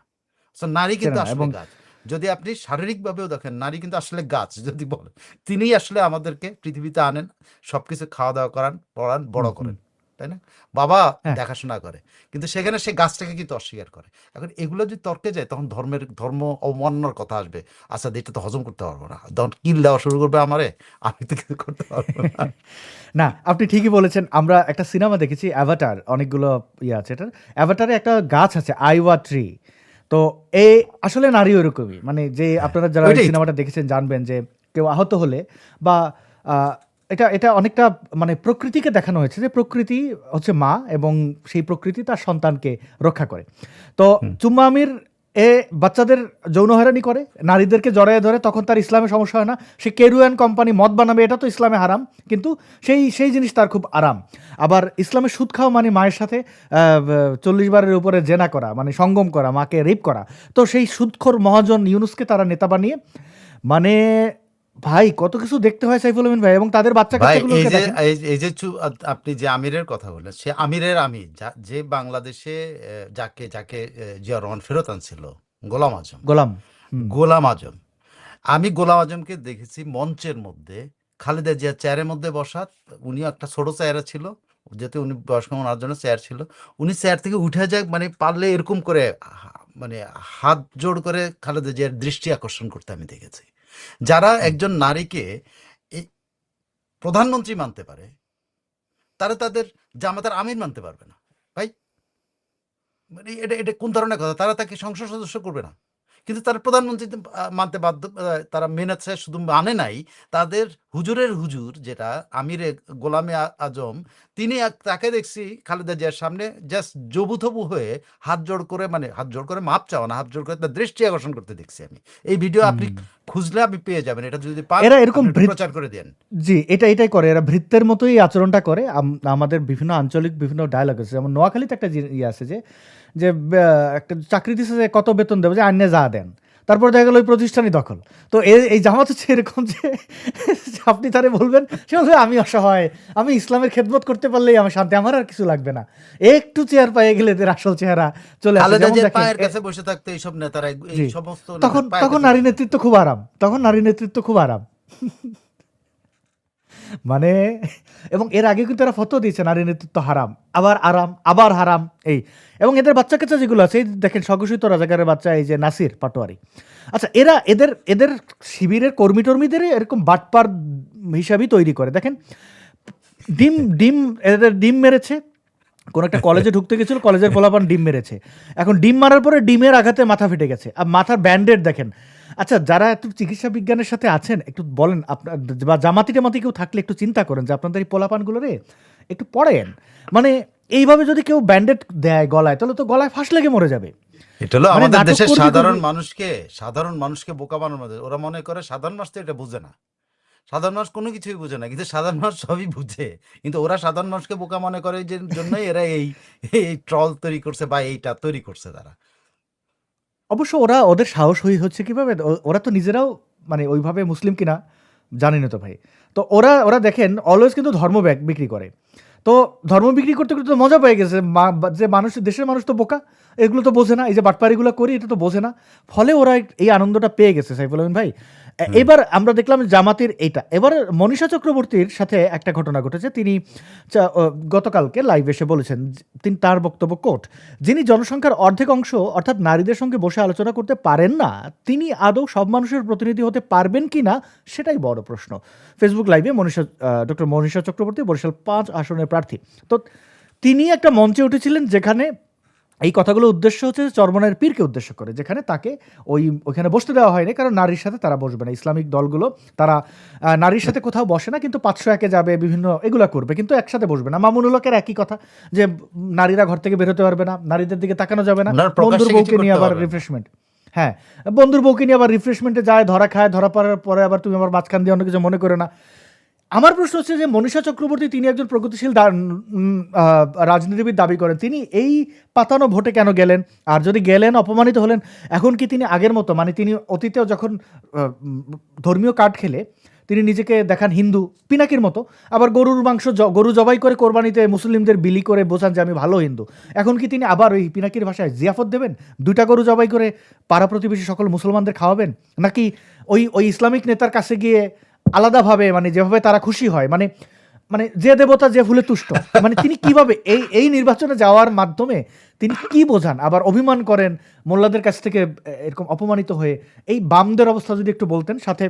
Speaker 2: নারী
Speaker 1: চেনে
Speaker 2: কিন্তু
Speaker 1: না।
Speaker 2: আসলে
Speaker 1: এবং
Speaker 2: গাছ। যদি আপনি শারীরিকভাবেও দেখেন, নারী কিন্তু আসলে গাছ যদি বলেন, তিনিই আসলে আমাদেরকে পৃথিবীতে আনেন, সবকিছু খাওয়া দাওয়া করান, পড়ান, বড়
Speaker 1: হুম, হুম।
Speaker 2: করেন, তাই না? বাবা
Speaker 1: হ্যাঁ।
Speaker 2: দেখাশোনা করে, কিন্তু সেখানে সে গাছটাকে কিন্তু অস্বীকার করে। এখন এগুলো যদি তর্কে যায়, তখন ধর্ম অবমাননার কথা আসবে। আচ্ছা, এটা তো হজম করতে পারবো না, তখন কিল দেওয়া শুরু করবে আমারে, আমি তো কিছু করতে পারবো না।
Speaker 1: না, আপনি ঠিকই বলেছেন। আমরা একটা সিনেমা দেখেছি অ্যাভাটার, অনেকগুলো ইয়ে আছে এটার। অ্যাভাটারে একটা গাছ আছে আইওয়া ট্রি। তো এই আসলে নারী ওরকমই, মানে যে
Speaker 2: হ্যাঁ,
Speaker 1: আপনারা যারা এই
Speaker 2: ওইটাই তো।
Speaker 1: সিনেমাটা দেখেছেন জানবেন যে কেউ আহত হলে বা এটা এটা অনেকটা মানে প্রকৃতিকে দেখানো হয়েছে যে প্রকৃতি হচ্ছে মা, এবং সেই প্রকৃতি তার সন্তানকে রক্ষা করে। তো
Speaker 2: হুম।
Speaker 1: চুম্মা আমির বাচ্চাদের যৌন হয়রানি করে, নারীদেরকে জড়ায় ধরে, তখন তার ইসলামে সমস্যা হয় না। সে কেরুয়ান কোম্পানি মদ বানাবে, এটা তো ইসলামে হারাম, কিন্তু সেই সেই জিনিস তার খুব আরাম। আবার ইসলামে সুদ খাওয়া মানে মায়ের সাথে 40 বারের উপরে জেনা করা, মানে সঙ্গম করা, মাকে রেপ করা। তো সেই সুদখোর মহাজন ইউনুসকে তারা নেতা বানিয়ে, মানে ভাই কত কিছু দেখতে হয় সাইফুল আমিন ভাই, এবং তাদের বাচ্চা
Speaker 2: ভাই,
Speaker 1: কাচ্চাগুলোকে দেখেন।
Speaker 2: এই যে আপনি যে আমিরের কথা বললেন, সে আমিরের আমির যে বাংলাদেশে যাকে যাকে জিয়া রহমান ফেরত আনছিল, গোলাম আজম।
Speaker 1: গোলাম। হুম।
Speaker 2: গোলাম আজম, আমি গোলাম আজমকে দেখেছি মঞ্চের মধ্যে, খালেদা জিয়া চেয়ারের মধ্যে বসা, উনি একটা ছোট চেয়ারে ছিল, যেহেতু উনি বয়স্ক ওনার জন্য চেয়ার ছিল, উনি চেয়ার থেকে উঠে যায়, মানে পারলে এরকম করে মানে হাত জোড় করে খালেদা জিয়ার দৃষ্টি আকর্ষণ করতে আমি দেখেছি। যারা
Speaker 1: হুম।
Speaker 2: একজন নারীকে এই প্রধানমন্ত্রী মানতে পারে, তারা তাদের জামাতার আমির মানতে পারবে না। ভাই, মানে এটা এটা কোন ধরনের কথা? তারা তাকে সংসদ সদস্য করবে না। কিন্তু তারা প্রধানমন্ত্রী মানতে বাধ্য, তারা মেনেছে, শুধু মানে নাই, তাদের হুজুরের হুজুর যেটা আমিরে গোলামে আজম, তিনি তাকে দেখছি খালেদা জিয়ার সামনে জাস্ট জবুথবু হয়ে হাত জোড় করে, মানে হাত জোড় করে মাপ চাওয়া না, হাত জোড় করে তার দৃষ্টি আকর্ষণ করতে দেখছি আমি। এই ভিডিও আপনি
Speaker 1: হুম।
Speaker 2: খুঁজলে আপনি পেয়ে যাবেন। এটা যদি পান
Speaker 1: এরা এরকম
Speaker 2: আপনি একটু প্রচার করে দেন।
Speaker 1: জি, এটাই করে। এরা ভৃত্যের মতোই আচরণটা করে। আমাদের বিভিন্ন আঞ্চলিক বিভিন্ন ডায়ালগ আছে। যেমন নোয়াখালীতে একটা ইয়ে আছে যে, যে একটা চাকরি দিছে যে কত বেতন দেবে? যে আইনে যা দেন। তারপর দেখা গেল ওই প্রতিষ্ঠানই দখল। তো এই জামাত হচ্ছে এরকম যে আপনি তারে বলবেন, সে বলবে আমি অসহায়। আমি ইসলামের খেদমত করতে পারলেই আমার শান্তি। আমার আর কিছু লাগবে না। একটু চেয়ার পেয়ে গেলে এদের আসল চেহারা চলে আসে।
Speaker 2: খালেদা
Speaker 1: যেমন
Speaker 2: জিয়ার
Speaker 1: দেখেন
Speaker 2: পায়ের কাছে বসে থাকতো এইসব নেতারা, এই
Speaker 1: জি।
Speaker 2: সমস্ত
Speaker 1: তখন
Speaker 2: নেতার পায়ের
Speaker 1: তখন
Speaker 2: কাছে
Speaker 1: নারী
Speaker 2: বসে
Speaker 1: নেতৃত্ব
Speaker 2: থাকতো।
Speaker 1: খুব আরাম। তখন নারী নেতৃত্ব খুব আরাম। মানে এবং এর আগে কিন্তু এরা ফতোয়া দিয়েছে নারী নেতৃত্ব হারাম, আবার আরাম, আবার হারাম এই। এবং এদের বাচ্চা-কাচ্চা যেগুলো আছে, এই দেখেন স্বঘোষিত রাজাকারের বাচ্চা এই যে নাসির পাটোয়ারি। আচ্ছা এরা এদের শিবিরের কর্মী-টর্মীদেরই এরকম বাটপার হিসাবেই তৈরি করে। দেখেন ডিম ডিম এদের ডিম মেরেছে। কোন একটা কলেজে ঢুকতে গেছিল, কলেজের পোলাপান ডিম মেরেছে। এখন ডিম মারার পরে ডিমের আঘাতে মাথা ফেটে গেছে। আর মাথার ব্যান্ডেড দেখেন। আচ্ছা যারা একটু চিকিৎসা বিজ্ঞানের সাথে আছেন একটু বলেন, আপনার বা জামাতি-টামাতি কেউ থাকলে একটু চিন্তা করেন যে আপনাদের এই পোলাপানগুলোরে একটু পড়েন। মানে এইভাবে যদি কেউ ব্যান্ডেড দেয় গলায়, তাহলে তো গলায় ফাঁস লেগে মরে যাবে।
Speaker 2: এটা হলো
Speaker 1: মানে
Speaker 2: আমাদের
Speaker 1: নাটক
Speaker 2: দেশের
Speaker 1: করবি
Speaker 2: সাধারণ
Speaker 1: করবি।
Speaker 2: সাধারণ মানুষকে বোকা বানানোর মধ্যে, ওরা মনে করে সাধারণ মানুষ তো এটা বুঝে না। সাধারণ মানুষ কোনো কিছুই বুঝে না, কিন্তু সাধারণ মানুষ সবই বুঝে। কিন্তু ওরা সাধারণ মানুষকে বোকা মনে করে, যে জন্যই এরা এই ট্রল তৈরি করছে বা এইটা তৈরি করছে তারা।
Speaker 1: অবশ্য ওরা ওদের সাহস হচ্ছে কিভাবে? ওরা তো নিজেরাও মানে ওইভাবে মুসলিম কিনা জানি না তো ভাই। তো ওরা দেখেন অলওয়েজ কিন্তু ধর্ম বিক্রি করে। তো ধর্ম বিক্রি করতে তো মজা পেয়ে গেছে। যে মানুষ, দেশের মানুষ তো বোকা। এগুলো তো বোঝে না। এই যে বাটপারিগুলো করি এটা তো বোঝে না। ফলে ওরা এই আনন্দটা পেয়ে গেছে সাইফুল আমিন ভাই।
Speaker 2: হুম।
Speaker 1: এবার আমরা দেখলাম জামাতের এইটা। এবার মনীষা চক্রবর্তীর সাথে একটা ঘটনা ঘটেছে। তিনি গতকালকে লাইভ এসে বলেছেন, তিনি তার বক্তব্য কোট, যিনি জনসংখ্যার অর্ধেক অংশ অর্থাৎ নারীদের সঙ্গে বসে আলোচনা করতে পারেন না, তিনি আদৌ সব মানুষের প্রতিনিধি হতে পারবেন কিনা সেটাই বড় প্রশ্ন। ফেসবুক লাইভে ডক্টর মনীষা চক্রবর্তী বরিশাল ৫ আসনের প্রার্থী। তো তিনি একটা মঞ্চে উঠেছিলেন যেখানে এই কথাগুলো উদ্দেশ্য হচ্ছে চরমনায়ের পীরকে উদ্দেশ্য করে, যেখানে তাকে ওইখানে বসতে দেওয়া হয়নি, কারণ নারীর সাথে তারা বসবে না। ইসলামিক দলগুলো তারা নারীর সাথে কোথাও বসে না, কিন্তু ৫০১-এ যাবে, বিভিন্ন এগুলা করবে, কিন্তু একসাথে বসবে না। মামুনুল হকের একই কথা যে নারীরা ঘর থেকে বের হতে পারবে না, নারীদের দিকে তাকানো যাবে না,
Speaker 2: ওনার
Speaker 1: বন্ধুর
Speaker 2: প্রকাশ্যে কিছু
Speaker 1: বউকে নিয়ে
Speaker 2: করতে
Speaker 1: আবার
Speaker 2: পারবেন না।
Speaker 1: রিফ্রেশমেন্ট। হ্যাঁ, বন্ধুর বউকে নিয়ে আবার রিফ্রেশমেন্টে যায়, ধরা খায়, ধরা পড়ার পরে আবার তুমি আমার মাঝখান দিয়ে অন্য কিছু মনে করে না। আমার প্রশ্ন হচ্ছে যে মনীষা চক্রবর্তী তিনি একজন প্রগতিশীল রাজনীতিবিদ দাবি করেন, তিনি এই পাতানো ভোটে কেন গেলেন? আর যদি গেলেন, অপমানিত হলেন, এখন কি তিনি আগের মতো, মানে তিনি অতীতেও যখন ধর্মীয় কার্ড খেলে তিনি নিজেকে দেখান হিন্দু পিনাকির মতো, আবার গরুর মাংস গরু জবাই করে কোরবানিতে মুসলিমদের বিলি করে বোঝান যে আমি ভালো হিন্দু, এখন কি তিনি আবার ওই পিনাকির ভাষায় জিয়াফত দেবেন, 2টা গরু জবাই করে পাড়া প্রতিবেশী সকল মুসলমানদের খাওয়াবেন, নাকি ওই ইসলামিক নেতার কাছে গিয়ে আলাদাভাবে, মানে যেভাবে তারা খুশি হয়, মানে মানে যে দেবতা যে ফুলে তুষ্ট, মানে তিনি কিভাবে এই নির্বাচনে যাওয়ার মাধ্যমে তিনি কি বোঝান, আবার অভিমান করেন মোল্লাদের কাছ থেকে এরকম অপমানিত হয়ে? এই বামদের অবস্থা যদি একটু বলতেন, সাথে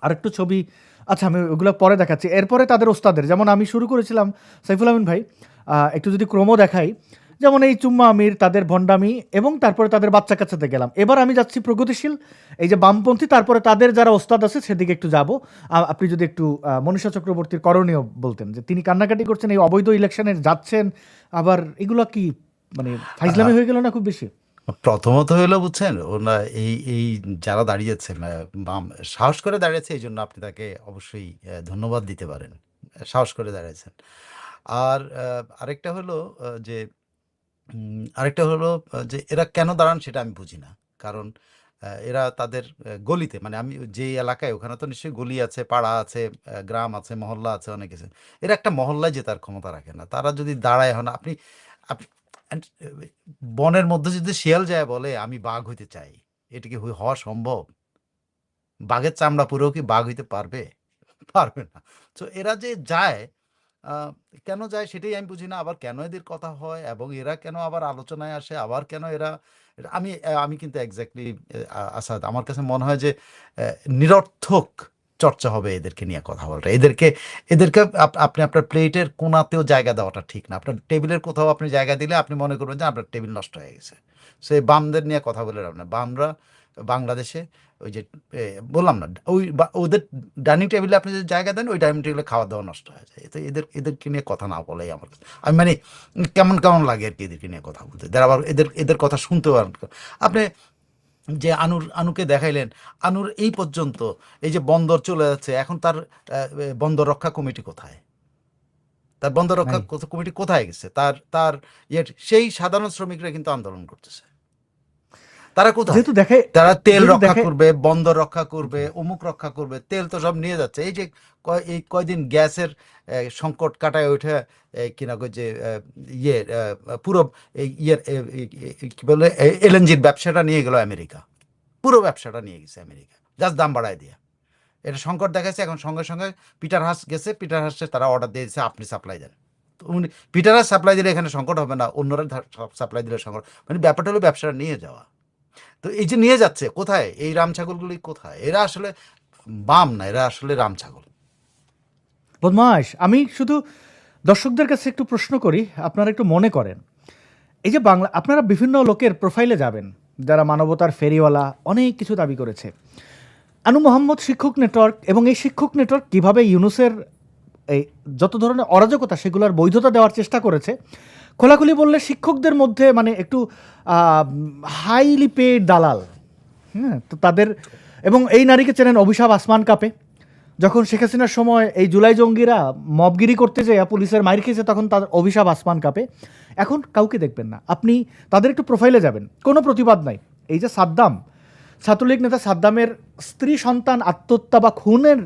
Speaker 1: আরেকটু ছবি। আচ্ছা আমি ওগুলো পরে দেখাচ্ছি। এরপরে তাদের ওস্তাদের, যেমন আমি শুরু করেছিলাম সাইফুল আমিন ভাই, একটু যদি ক্রমও দেখাই, যেমন এই চুম্মা আমির, তাদের ভণ্ডামি, এবং তারপরে তাদের বাচ্চা কাচ্চাতে গেলাম। এবার আমি যাচ্ছি প্রগতিশীল, এই যে বামপন্থী, তারপরে তাদের যারা ওস্তাদ আছে সেদিকে একটু যাব। আপনি যদি একটু মনীষা চক্রবর্তীর করণীয় বলতেন, যে তিনি কান্নাকাটি করছেন এই অবৈধ ইলেকশনে যাচ্ছেন, আবার এগুলো কি মানে ফাইজলামি হয়ে গেল না খুব বেশি?
Speaker 2: প্রথমত হইলো, বুঝছেন, ওনা এই যারা দাঁড়িয়েছেন, বাম সাহস করে দাঁড়িয়েছে, এই জন্য আপনি তাকে অবশ্যই ধন্যবাদ দিতে পারেন। সাহস করে দাঁড়িয়েছেন। আর আরেকটা হলো যে আরেকটা হলো যে এরা কেন দাঁড়ান সেটা আমি বুঝি না। কারণ এরা তাদের গলিতে, মানে আমি যেই এলাকায়, ওখানে তো নিশ্চয়ই গলি আছে, পাড়া আছে, গ্রাম আছে, মহল্লা আছে, অনেক কিছু। এরা একটা মহল্লায় জেতার ক্ষমতা রাখে না। তারা যদি দাঁড়ায়, হন আপনি আপনি and, বনের মধ্যে যদি শিয়াল যায় বলে আমি বাঘ হইতে চাই, এটা কি হওয়া সম্ভব? বাঘের চামড়া পরেও কি বাঘ হইতে পারবে? পারবে না। তো এরা যে যায়, আ কেন যায় সেটাই আমি বুঝি না। আবার কেন এদের কথা হয় এবং এরা কেন আবার আলোচনায় আসে, আবার কেন এরা, আমি কিন্তু এক্সাক্টলি আসাদ, আমার কাছে মনে হয় যে নিরর্থক চর্চা হবে এদেরকে নিয়ে কথা বলটা। এদেরকে এদেরকে আপনি আপনার প্লেটের কোনাতেও জায়গা দেওয়াটা ঠিক না। আপনার টেবিলের কোথাও আপনি জায়গা দিলে আপনি মনে করবেন যে আপনার টেবিল নষ্ট হয়ে গেছে। সেই বামদের নিয়ে কথা বলে লাভ না। বামরা বাংলাদেশে ওই যে বললাম না, ওদের ডাইনিং টেবিলে আপনি যদি জায়গা দেন ওই ডাইনিং টেবিলে খাওয়া দাওয়া নষ্ট হয়ে যায়। তো এদেরকে নিয়ে কথা না বলাই আমার কাছে, আমি মানে কেমন কেমন লাগে আর কি এদেরকে নিয়ে কথা বলতে। আবার এদের কথা শুনতেও আপনি যে আনুকে দেখাইলেন, আনুর এই পর্যন্ত এই যে বন্দর চলে যাচ্ছে, এখন তার বন্দর রক্ষা কমিটি কোথায়? তার বন্দর রক্ষা
Speaker 1: নাই।
Speaker 2: কমিটি কোথায় গেছে? তার সেই সাধারণ শ্রমিকরা কিন্তু আন্দোলন করতেছে। তারা কোথায়?
Speaker 1: যেহেতু দেখে
Speaker 2: তারা তেল
Speaker 1: যেহেতু
Speaker 2: রক্ষা
Speaker 1: দেখে
Speaker 2: করবে, বন্দর রক্ষা করবে, অমুক রক্ষা করবে, তেল তো সব নিয়ে যাচ্ছে। এই যে এই কয়দিন গ্যাসের সংকট কাটায় ওঠে, কিনা কই যে ইয়ে পুরো ইয়ের কি বলে এলএনজির ব্যবসাটা নিয়ে গেল আমেরিকা। পুরো ব্যবসাটা নিয়ে গেছে আমেরিকা, জাস্ট দাম বাড়ায় দিয়ে। এটা সংকট দেখাচ্ছে। এখন সঙ্গে সঙ্গে পিটার হাস গেছে, পিটার হাসে তারা অর্ডার দিয়েছে আপনি সাপ্লাই দেন। তো উনি পিটার হাস সাপ্লাই দিলে এখানে সংকট হবে না, অন্যরা সাপ্লাই দিলে সংকট। মানে ব্যাপারটা হলো ব্যবসাটা নিয়ে যাওয়া। তো এই যে নিয়ে যাচ্ছে কোথায়, এই রাম ছাগলগুলি কোথায়? এরা আসলে বাম না, এরা আসলে রাম ছাগল।
Speaker 1: বদমাস, আমি শুধু দর্শকদের কাছে একটু প্রশ্ন করি, আপনারা একটু মনে করেন, এই যে বাংলা, আপনারা বিভিন্ন লোকের প্রোফাইলে যাবেন যারা মানবতার ফেরিওয়ালা অনেক কিছু দাবি করেছে। আনু মোহাম্মদ শিক্ষক নেটওয়ার্ক, এবং এই শিক্ষক নেটওয়ার্ক কিভাবে ইউনুসের এই যত ধরনের অরাজকতা সেগুলোর বৈধতা দেওয়ার চেষ্টা করেছে, খোলাখুলি বললে শিক্ষকদের মধ্যে মানে একটু হাইলি পেড দালাল। হ্যাঁ, তো তাদের, এবং এই নারীকে চেনেন অভিশাপ আসমান কাপে। যখন শেখ হাসিনার সময় এই জুলাই জঙ্গিরা মবগিরি করতে যেয়ে পুলিশের মাইর খেয়েছে, তখন তাদের অভিশাপ আসমান কাপে। এখন কাউকে দেখবেন না, আপনি তাদের একটু প্রোফাইলে যাবেন, কোনো প্রতিবাদ নাই। এই যে সাদ্দাম, ছাত্রলীগ নেতা সাদ্দামের স্ত্রী সন্তান আত্মহত্যা বা খুনের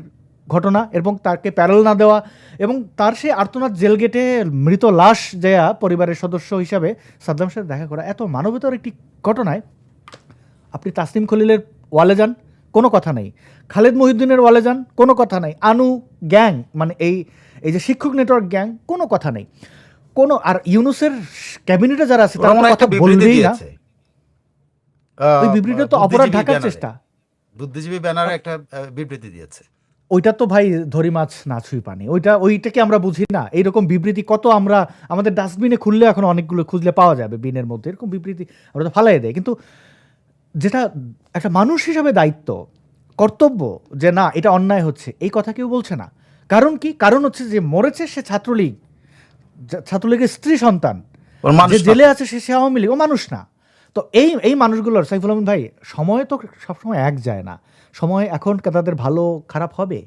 Speaker 1: ঘটনা, এবং তাকে প্যারোল না দেওয়া, এবং তার সেই আর্তনাদ জেল গেটে মৃত লাশ দেয়া পরিবারের সদস্য হিসাবে সাদ্দামের সাথে দেখা করা, এত মানবতার একটি ঘটনায় আপনি তাসনিম খলিলের ওয়ালে যান, কোনো কথা নেই। খালেদ মহিউদ্দিনের ওয়ালে যান, কোনো কথা নেই। আনু গ্যাং, মানে এই যে শিক্ষক নেটওয়ার্ক গ্যাং, কোনো কথা নেই। কোনো, আর ইউনুসের ক্যাবিনেটে যারা আছে তারা
Speaker 2: ওরা মনে হয়
Speaker 1: কথা
Speaker 2: একটা বিবৃতি
Speaker 1: বলবেই না।
Speaker 2: দিয়েছে,
Speaker 1: ওই বিবৃতি তো অপরাধ
Speaker 2: বুদ্ধিজীবী
Speaker 1: ঢাকার
Speaker 2: ব্যানারে,
Speaker 1: চেষ্টা।
Speaker 2: বুদ্ধিজীবী ব্যানারে একটা বিবৃতি দিয়েছে।
Speaker 1: ওইটা তো ভাই ধরি মাছ না ছুঁই পানি, ওইটাকে আমরা বুঝি না। এইরকম বিবৃতি কত আমরা আমাদের ডাস্টবিনে খুললে এখন অনেকগুলো খুঁজলে পাওয়া যাবে বিনের মধ্যে, এরকম বিবৃতি আমরা তো ফালাই দেয়। কিন্তু যেটা একটা মানুষ হিসাবে দায়িত্ব, কর্তব্য, যে না এটা অন্যায় হচ্ছে, এই কথা কেউ বলছে না। কারণ কি? কারণ হচ্ছে যে মরেছে সে ছাত্রলীগ, ছাত্রলীগের স্ত্রী সন্তান।
Speaker 2: ওর মানুষ
Speaker 1: যে
Speaker 2: না।
Speaker 1: জেলে আছে সে আওয়ামী লীগ, ও মানুষ না। তো এই মানুষগুলোর, সাইফুল আলম ভাই, সময় তো সবসময় এক যায় না। সময় এখন তাদের ভালো খারাপ হবে।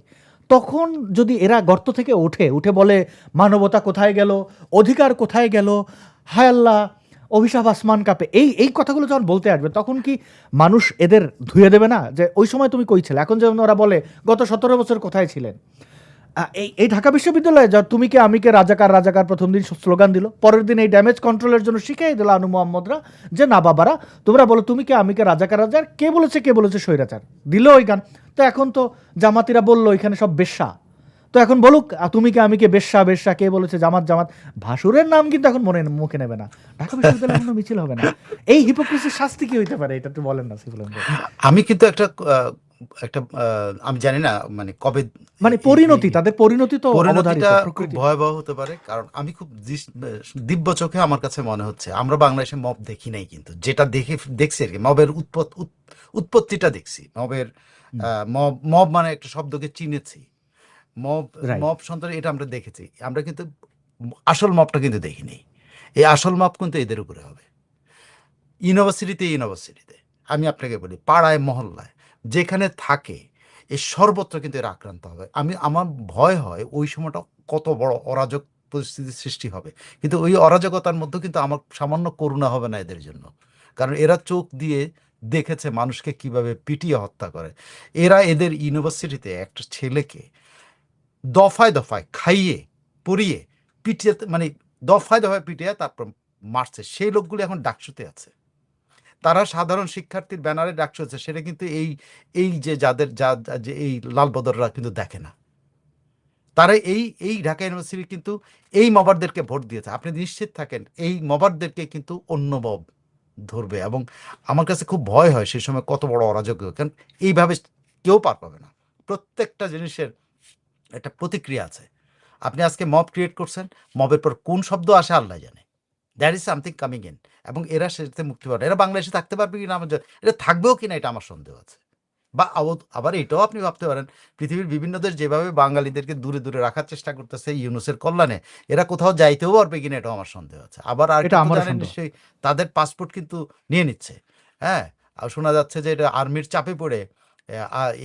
Speaker 1: তখন যদি এরা গর্ত থেকে উঠে বলে মানবতা কোথায় গেল, অধিকার কোথায় গেল, হায় আল্লাহ, অভিশাপ আসমান কাপে, এই কথাগুলো যখন বলতে আসবে, তখন কি মানুষ এদের ধুয়ে দেবে না যে ওই সময় তুমি কই ছিলে? এখন যেমন ওরা বলে গত 17 বছর কোথায় ছিলেন? এই ঢাকা বিশ্ববিদ্যালয়ে যা তুমি কে আমি কে রাজাকার প্রথম দিন স্লোগান দিল, পরের দিন এই ড্যামেজ কন্ট্রোলের জন্য শিখিয়ে দিল আনু মোহাম্মদরা যে না বাবারা তোমরা বলো তুমি কে আমি কে রাজাকার, কে বলেছে স্বৈরাচার, দিল ওই গান। তো এখন তো জামাতিরা বললো এখানে সব বেশ্যা, তো এখন বলুক তুমি কে আমি কে বেশ্যা, কে বলেছে জামাত, ভাসুরের নাম কিন্তু এখন মুখে নেবে না। ঢাকা বিশ্ববিদ্যালয়ে কোনো মিছিল হবে না। এই হিপোক্রেসির শাস্তি কি হইতে পারে, এটা একটু বলেন না সাইফুল আলম ভাই।
Speaker 2: আমি কিন্তু একটা আমি জানি না মানে কবে,
Speaker 1: মানে পরিণতি, তাদের পরিণতি তো অবধারিত,
Speaker 2: পরিণতিটা খুব
Speaker 1: প্রকৃতি।
Speaker 2: ভয়াবহ হতে পারে। কারণ আমি খুব দিব্য চোখে আমার কাছে মনে হচ্ছে, আমরা বাংলাদেশে মব দেখি নাই, কিন্তু যেটা দেখছি আর কি, মবের উৎপত্তিটা দেখছি। মব মানে একটা শব্দকে চিনেছি,
Speaker 1: Right.
Speaker 2: মব সন্ত্রাস এটা আমরা দেখেছি। আমরা কিন্তু আসল মবটা কিন্তু দেখিনি। এই আসল মব কিন্তু এদের উপরে হবে। ইউনিভার্সিটিতে আমি আপনাকে বলি, পাড়ায় মহল্লায় যেখানে থাকে, এই সর্বত্র কিন্তু এরা আক্রান্ত হবে। আমার ভয় হয় ওই সময়টা কত বড় অরাজক পরিস্থিতির সৃষ্টি হবে। কিন্তু ওই অরাজকতার মধ্যে কিন্তু আমার সামান্য করুণা হবে না এদের জন্য। কারণ এরা চোখ দিয়ে দেখেছে মানুষকে কিভাবে পিটিয়ে হত্যা করে। এরা এদের ইউনিভার্সিটিতে একটা ছেলেকে দফায় খাইয়ে পরিয়ে পিটিয়ে, মানে দফায় পিটিয়ে তারপর মারছে। সেই লোকগুলি এখন ডাকসুতে আছে। তারা সাধারণ শিক্ষার্থীর ব্যানারে ডাকসু আছে, সেটা কিন্তু এই যে যে এই লালবদররা কিন্তু দেখে না। তারা এই ঢাকা ইউনিভার্সিটি কিন্তু এই মবারদেরকে ভোট দিয়েছে। আপনি নিশ্চিত থাকেন এই মবারদেরকে কিন্তু অন্য মব ধরবে। এবং আমার কাছে খুব ভয় হয় সেই সময় কত বড় অরাজক, কারণ এইভাবে কেউ পার পাবে না। প্রত্যেকটা জিনিসের একটা প্রতিক্রিয়া আছে। আপনি আজকে মব ক্রিয়েট করছেন, মবের পর কোন শব্দ আসে আল্লাহ জানে। That is something coming in, এবং এরা সেটাতে মুক্তি পাবে। এরা বাংলাদেশে থাকতে পারবে কিনা আমার এটা থাকবেও কিনা এটা আমার সন্দেহ আছে। বা আবার এটাও আপনি ভাবতে পারেন, পৃথিবীর বিভিন্ন দেশ যেভাবে বাঙালিদেরকে দূরে দূরে রাখার চেষ্টা করতেছে ইউনুসের কল্যাণে, এরা কোথাও যাইতেও পারবে কিনা এটাও আমার সন্দেহ আছে। আবার আর
Speaker 1: এটা
Speaker 2: কিন্তু
Speaker 1: আমারও
Speaker 2: জানেন
Speaker 1: সন্দেহ।
Speaker 2: নিশ্চয়ই তাদের পাসপোর্ট কিন্তু নিয়ে নিচ্ছে। হ্যাঁ, আর শোনা যাচ্ছে যে এটা আর্মির চাপে পড়ে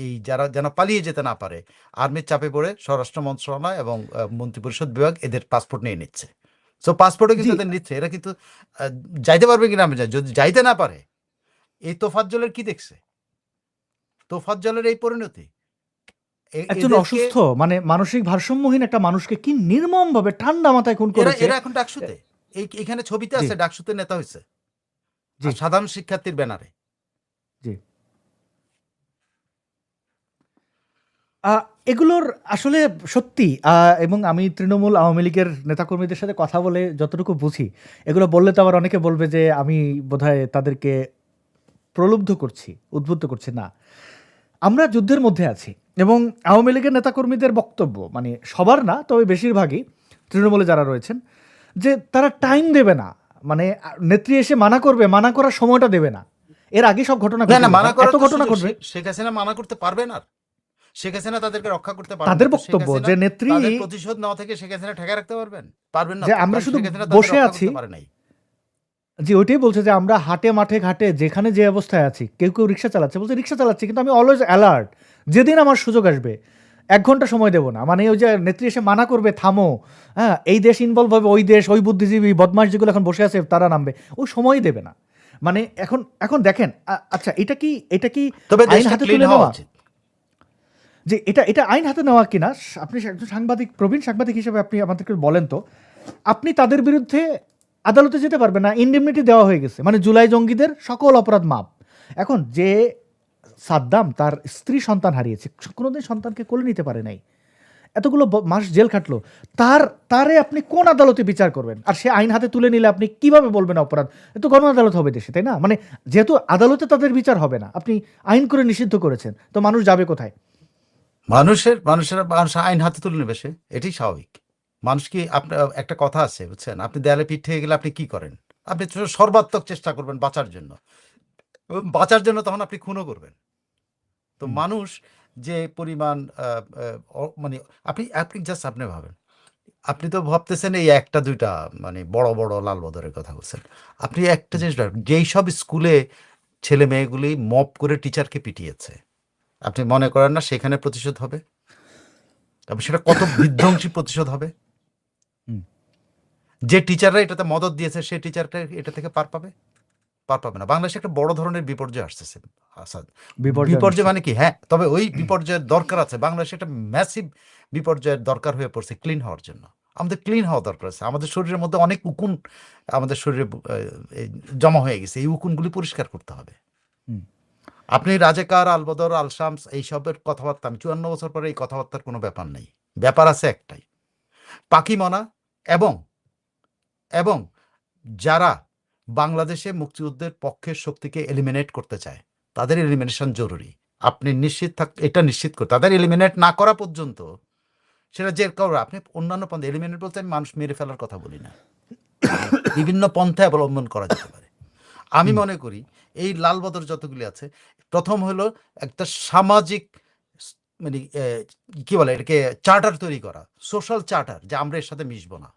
Speaker 2: এই যারা যেন পালিয়ে যেতে না পারে, আর্মির চাপে পড়ে স্বরাষ্ট্র মন্ত্রণালয় এবং মন্ত্রিপরিষদ বিভাগ এদের পাসপোর্ট নিয়ে নিচ্ছে। সো পাসপোর্টও
Speaker 1: জি,
Speaker 2: কিন্তু এদের নিচ্ছে। এরা কিন্তু যাইতে পারবে কিনা আমি জানি। যদি যাইতে না পারে, এই তোফাজ্জলের কি দেখছে? তোফাজ্জলের এই পরিণতি
Speaker 1: একজন
Speaker 2: এদেরকে
Speaker 1: অসুস্থ মানে মানসিক ভারসাম্যহীন একটা মানুষকে কি নির্মমভাবে ঠান্ডা মাথায় খুন
Speaker 2: এরা
Speaker 1: করেছে।
Speaker 2: এরা এখন ডাকসুতে, এখানে ছবিতে
Speaker 1: জি,
Speaker 2: আছে ডাকসুতে নেতা হয়েছে
Speaker 1: জি,
Speaker 2: আর সাধারণ শিক্ষার্থীর ব্যানারে।
Speaker 1: জি। আ এগুলোর আসলে সত্যি এবং আমি তৃণমূল আওয়ামী লীগের নেতাকর্মীদের সাথে কথা বলে যতটুকু বুঝি, এগুলো বললে তো আবার অনেকে বলবে যে আমি বোধহয় তাদেরকে প্রলুব্ধ করছি, উদ্বুদ্ধ করছি। না। আমরা যুদ্ধের মধ্যে আছি এবং আওয়ামী লীগের নেতাকর্মীদের বক্তব্য মানে সবার না, তবে বেশিরভাগই তৃণমূলে যারা রয়েছেন, যে তারা টাইম দেবে না। মানে নেত্রী এসে মানা করবে, মানা করার সময়টা দেবে না। এর আগে সব ঘটনা
Speaker 2: না
Speaker 1: ঘটে
Speaker 2: না,
Speaker 1: যাবে।
Speaker 2: মানা
Speaker 1: আর
Speaker 2: করার
Speaker 1: এত
Speaker 2: তো
Speaker 1: ঘটনা
Speaker 2: সুযোগ
Speaker 1: ঘটবে।
Speaker 2: শেখ হাসিনা মানা করতে পারবে না। শেখ হাসিনা তাদেরকে রক্ষা করতে পারবে না।
Speaker 1: তাদের
Speaker 2: তো শেখ
Speaker 1: বক্তব্য
Speaker 2: হাসিনা
Speaker 1: যে নেত্রী
Speaker 2: তাদের প্রতিশোধ নেওয়া থেকে শেখ হাসিনা ঠেকায় রাখতে পারবেন না
Speaker 1: যে
Speaker 2: তো,
Speaker 1: আমরা
Speaker 2: কারণ
Speaker 1: শুধু
Speaker 2: শেখ হাসিনা তাদের
Speaker 1: বসে
Speaker 2: রক্ষা
Speaker 1: আছি,
Speaker 2: করতে পারে নাই।
Speaker 1: জি ওইটাই বলছে যে আমরা হাটে মাঠে ঘাটে যেখানে যে অবস্থায় আছি, কেউ কেউ রিক্সা চালাচ্ছে, বলছে রিক্সা চালাচ্ছি কিন্তু আমি অলওয়েজ অ্যালার্ট, যেদিন আমার সুযোগ আসবে ১ ঘন্টা সময় দেবো না। মানে ওই যে নেত্রী এসে মানা করবে থামো, হ্যাঁ এই দেশ ইনভলভ হবে, ওই দেশ ওই বুদ্ধিজীবী বদমাশ যেগুলো এখন বসে আছে তারা নামবে, ওই সময়ই দেবে না। মানে এখন এখন দেখেন আচ্ছা এটা কি
Speaker 2: তবে
Speaker 1: আইন
Speaker 2: দেশটা
Speaker 1: হাতে
Speaker 2: ক্লিন
Speaker 1: তুলে
Speaker 2: হওয়া
Speaker 1: নেওয়া,
Speaker 2: উচিত।
Speaker 1: যে এটা আইন হাতে নেওয়া কিনা? আপনি একজন সাংবাদিক, প্রবীণ সাংবাদিক হিসেবে আপনি আমাদেরকে বলেন তো, আপনি তাদের বিরুদ্ধে আদালতে যেতে পারবেন না, ইনডেমনিটি দেওয়া হয়ে গেছে, মানে জুলাই জঙ্গিদের সকল অপরাধ মাপ। এখন যে সাদ্দাম তার স্ত্রী সন্তান হারিয়েছে, কোনোদিন সন্তানকে কোলে নিতে পারে নাই, এতগুলো মাস জেল খাটলো, তারে আপনি কোন আদালতে বিচার করবেন? আর সে আইন হাতে তুলে নিলে আপনি কিভাবে বলবেন অপরাধ? এ তো গণ আদালত হবে দেশে, তাই না? মানে যেহেতু আদালতে তাদের বিচার হবে না, আপনি আইন করে নিষিদ্ধ করেছেন, তো মানুষ যাবে কোথায়?
Speaker 2: মানুষ আইন হাতে তুলে নেবে, সে এটাই স্বাভাবিক। মানুষ কি আপনার একটা কথা আছে বুঝছেন, আপনি দেয়ালে পিঠ থেকে গেলে আপনি কি করেন? আপনি সর্বাত্মক চেষ্টা করবেন বাঁচার জন্য, এবং বাঁচার জন্য তখন আপনি খুনও করবেন। তো
Speaker 1: হুম,
Speaker 2: মানুষ যে পরিমাণ মানে আপনি আপনি জাস্ট আপনি ভাবেন, আপনি তো ভাবতেছেন এই একটা দুইটা মানে বড় বড় লাল বদরের কথা বলছেন। আপনি একটা
Speaker 1: হুম।
Speaker 2: জিনিস ভাবেন, যেই সব স্কুলে ছেলে মেয়েগুলি মব করে টিচারকে পিটিয়েছে, আপনি মনে করেন না সেখানে প্রতিশোধ হবে? এবং সেটা কত বিধ্বংসী প্রতিশোধ হবে?
Speaker 1: হুম।
Speaker 2: যে টিচাররা এটাতে মদত দিয়েছে সেই টিচারটা এটা থেকে পার পাবে? পার পাবে না। বাংলাদেশে একটা বড় ধরনের বিপর্যয় আসতেছে আসাদ।
Speaker 1: বিপর্যয়
Speaker 2: বিপর্যয়
Speaker 1: নিশ্চিত।
Speaker 2: মানে কি? হ্যাঁ, তবে ওই বিপর্যয়ের দরকার আছে। বাংলাদেশে একটা ম্যাসিভ বিপর্যয়ের দরকার হয়ে পড়ছে ক্লিন হওয়ার জন্য। আমাদের ক্লিন হওয়া দরকার আছে। আমাদের শরীরের মধ্যে অনেক উকুন আমাদের শরীরে এই জমা হয়ে গেছে। এই উকুনগুলি পরিষ্কার করতে হবে।
Speaker 1: হুম।
Speaker 2: আপনি রাজাকার, আলবদর, আল শামস এইসবের কথাবার্তা, আমি ৫৪ বছর পরে এই কথাবার্তার কোনো ব্যাপার নেই। ব্যাপার আছে একটাই। পাকিমনা এবং এবং যারা বাংলাদেশে মুক্তিযুদ্ধের পক্ষের শক্তিকে এলিমিনেট করতে চায়, তাদের এলিমিনেশন জরুরি। আপনি এটা নিশ্চিত করে তাদের এলিমিনেট না করা পর্যন্ত সেটা যে কারো আপনি অন্যান্য পন্থা এলিমিনেট বলতে আমি মানুষ মেরে ফেলার কথা বলি না। বিভিন্ন পন্থা অবলম্বন করা যেতে পারে। আমি
Speaker 1: হুম।
Speaker 2: মনে করি এই লালবদর যতগুলি আছে, প্রথম হলো একটা সামাজিক মানে কি বলে এটাকে চার্টার তৈরি করা, সোশ্যাল চার্টার, যে আমরা এর সাথে মিশবো না।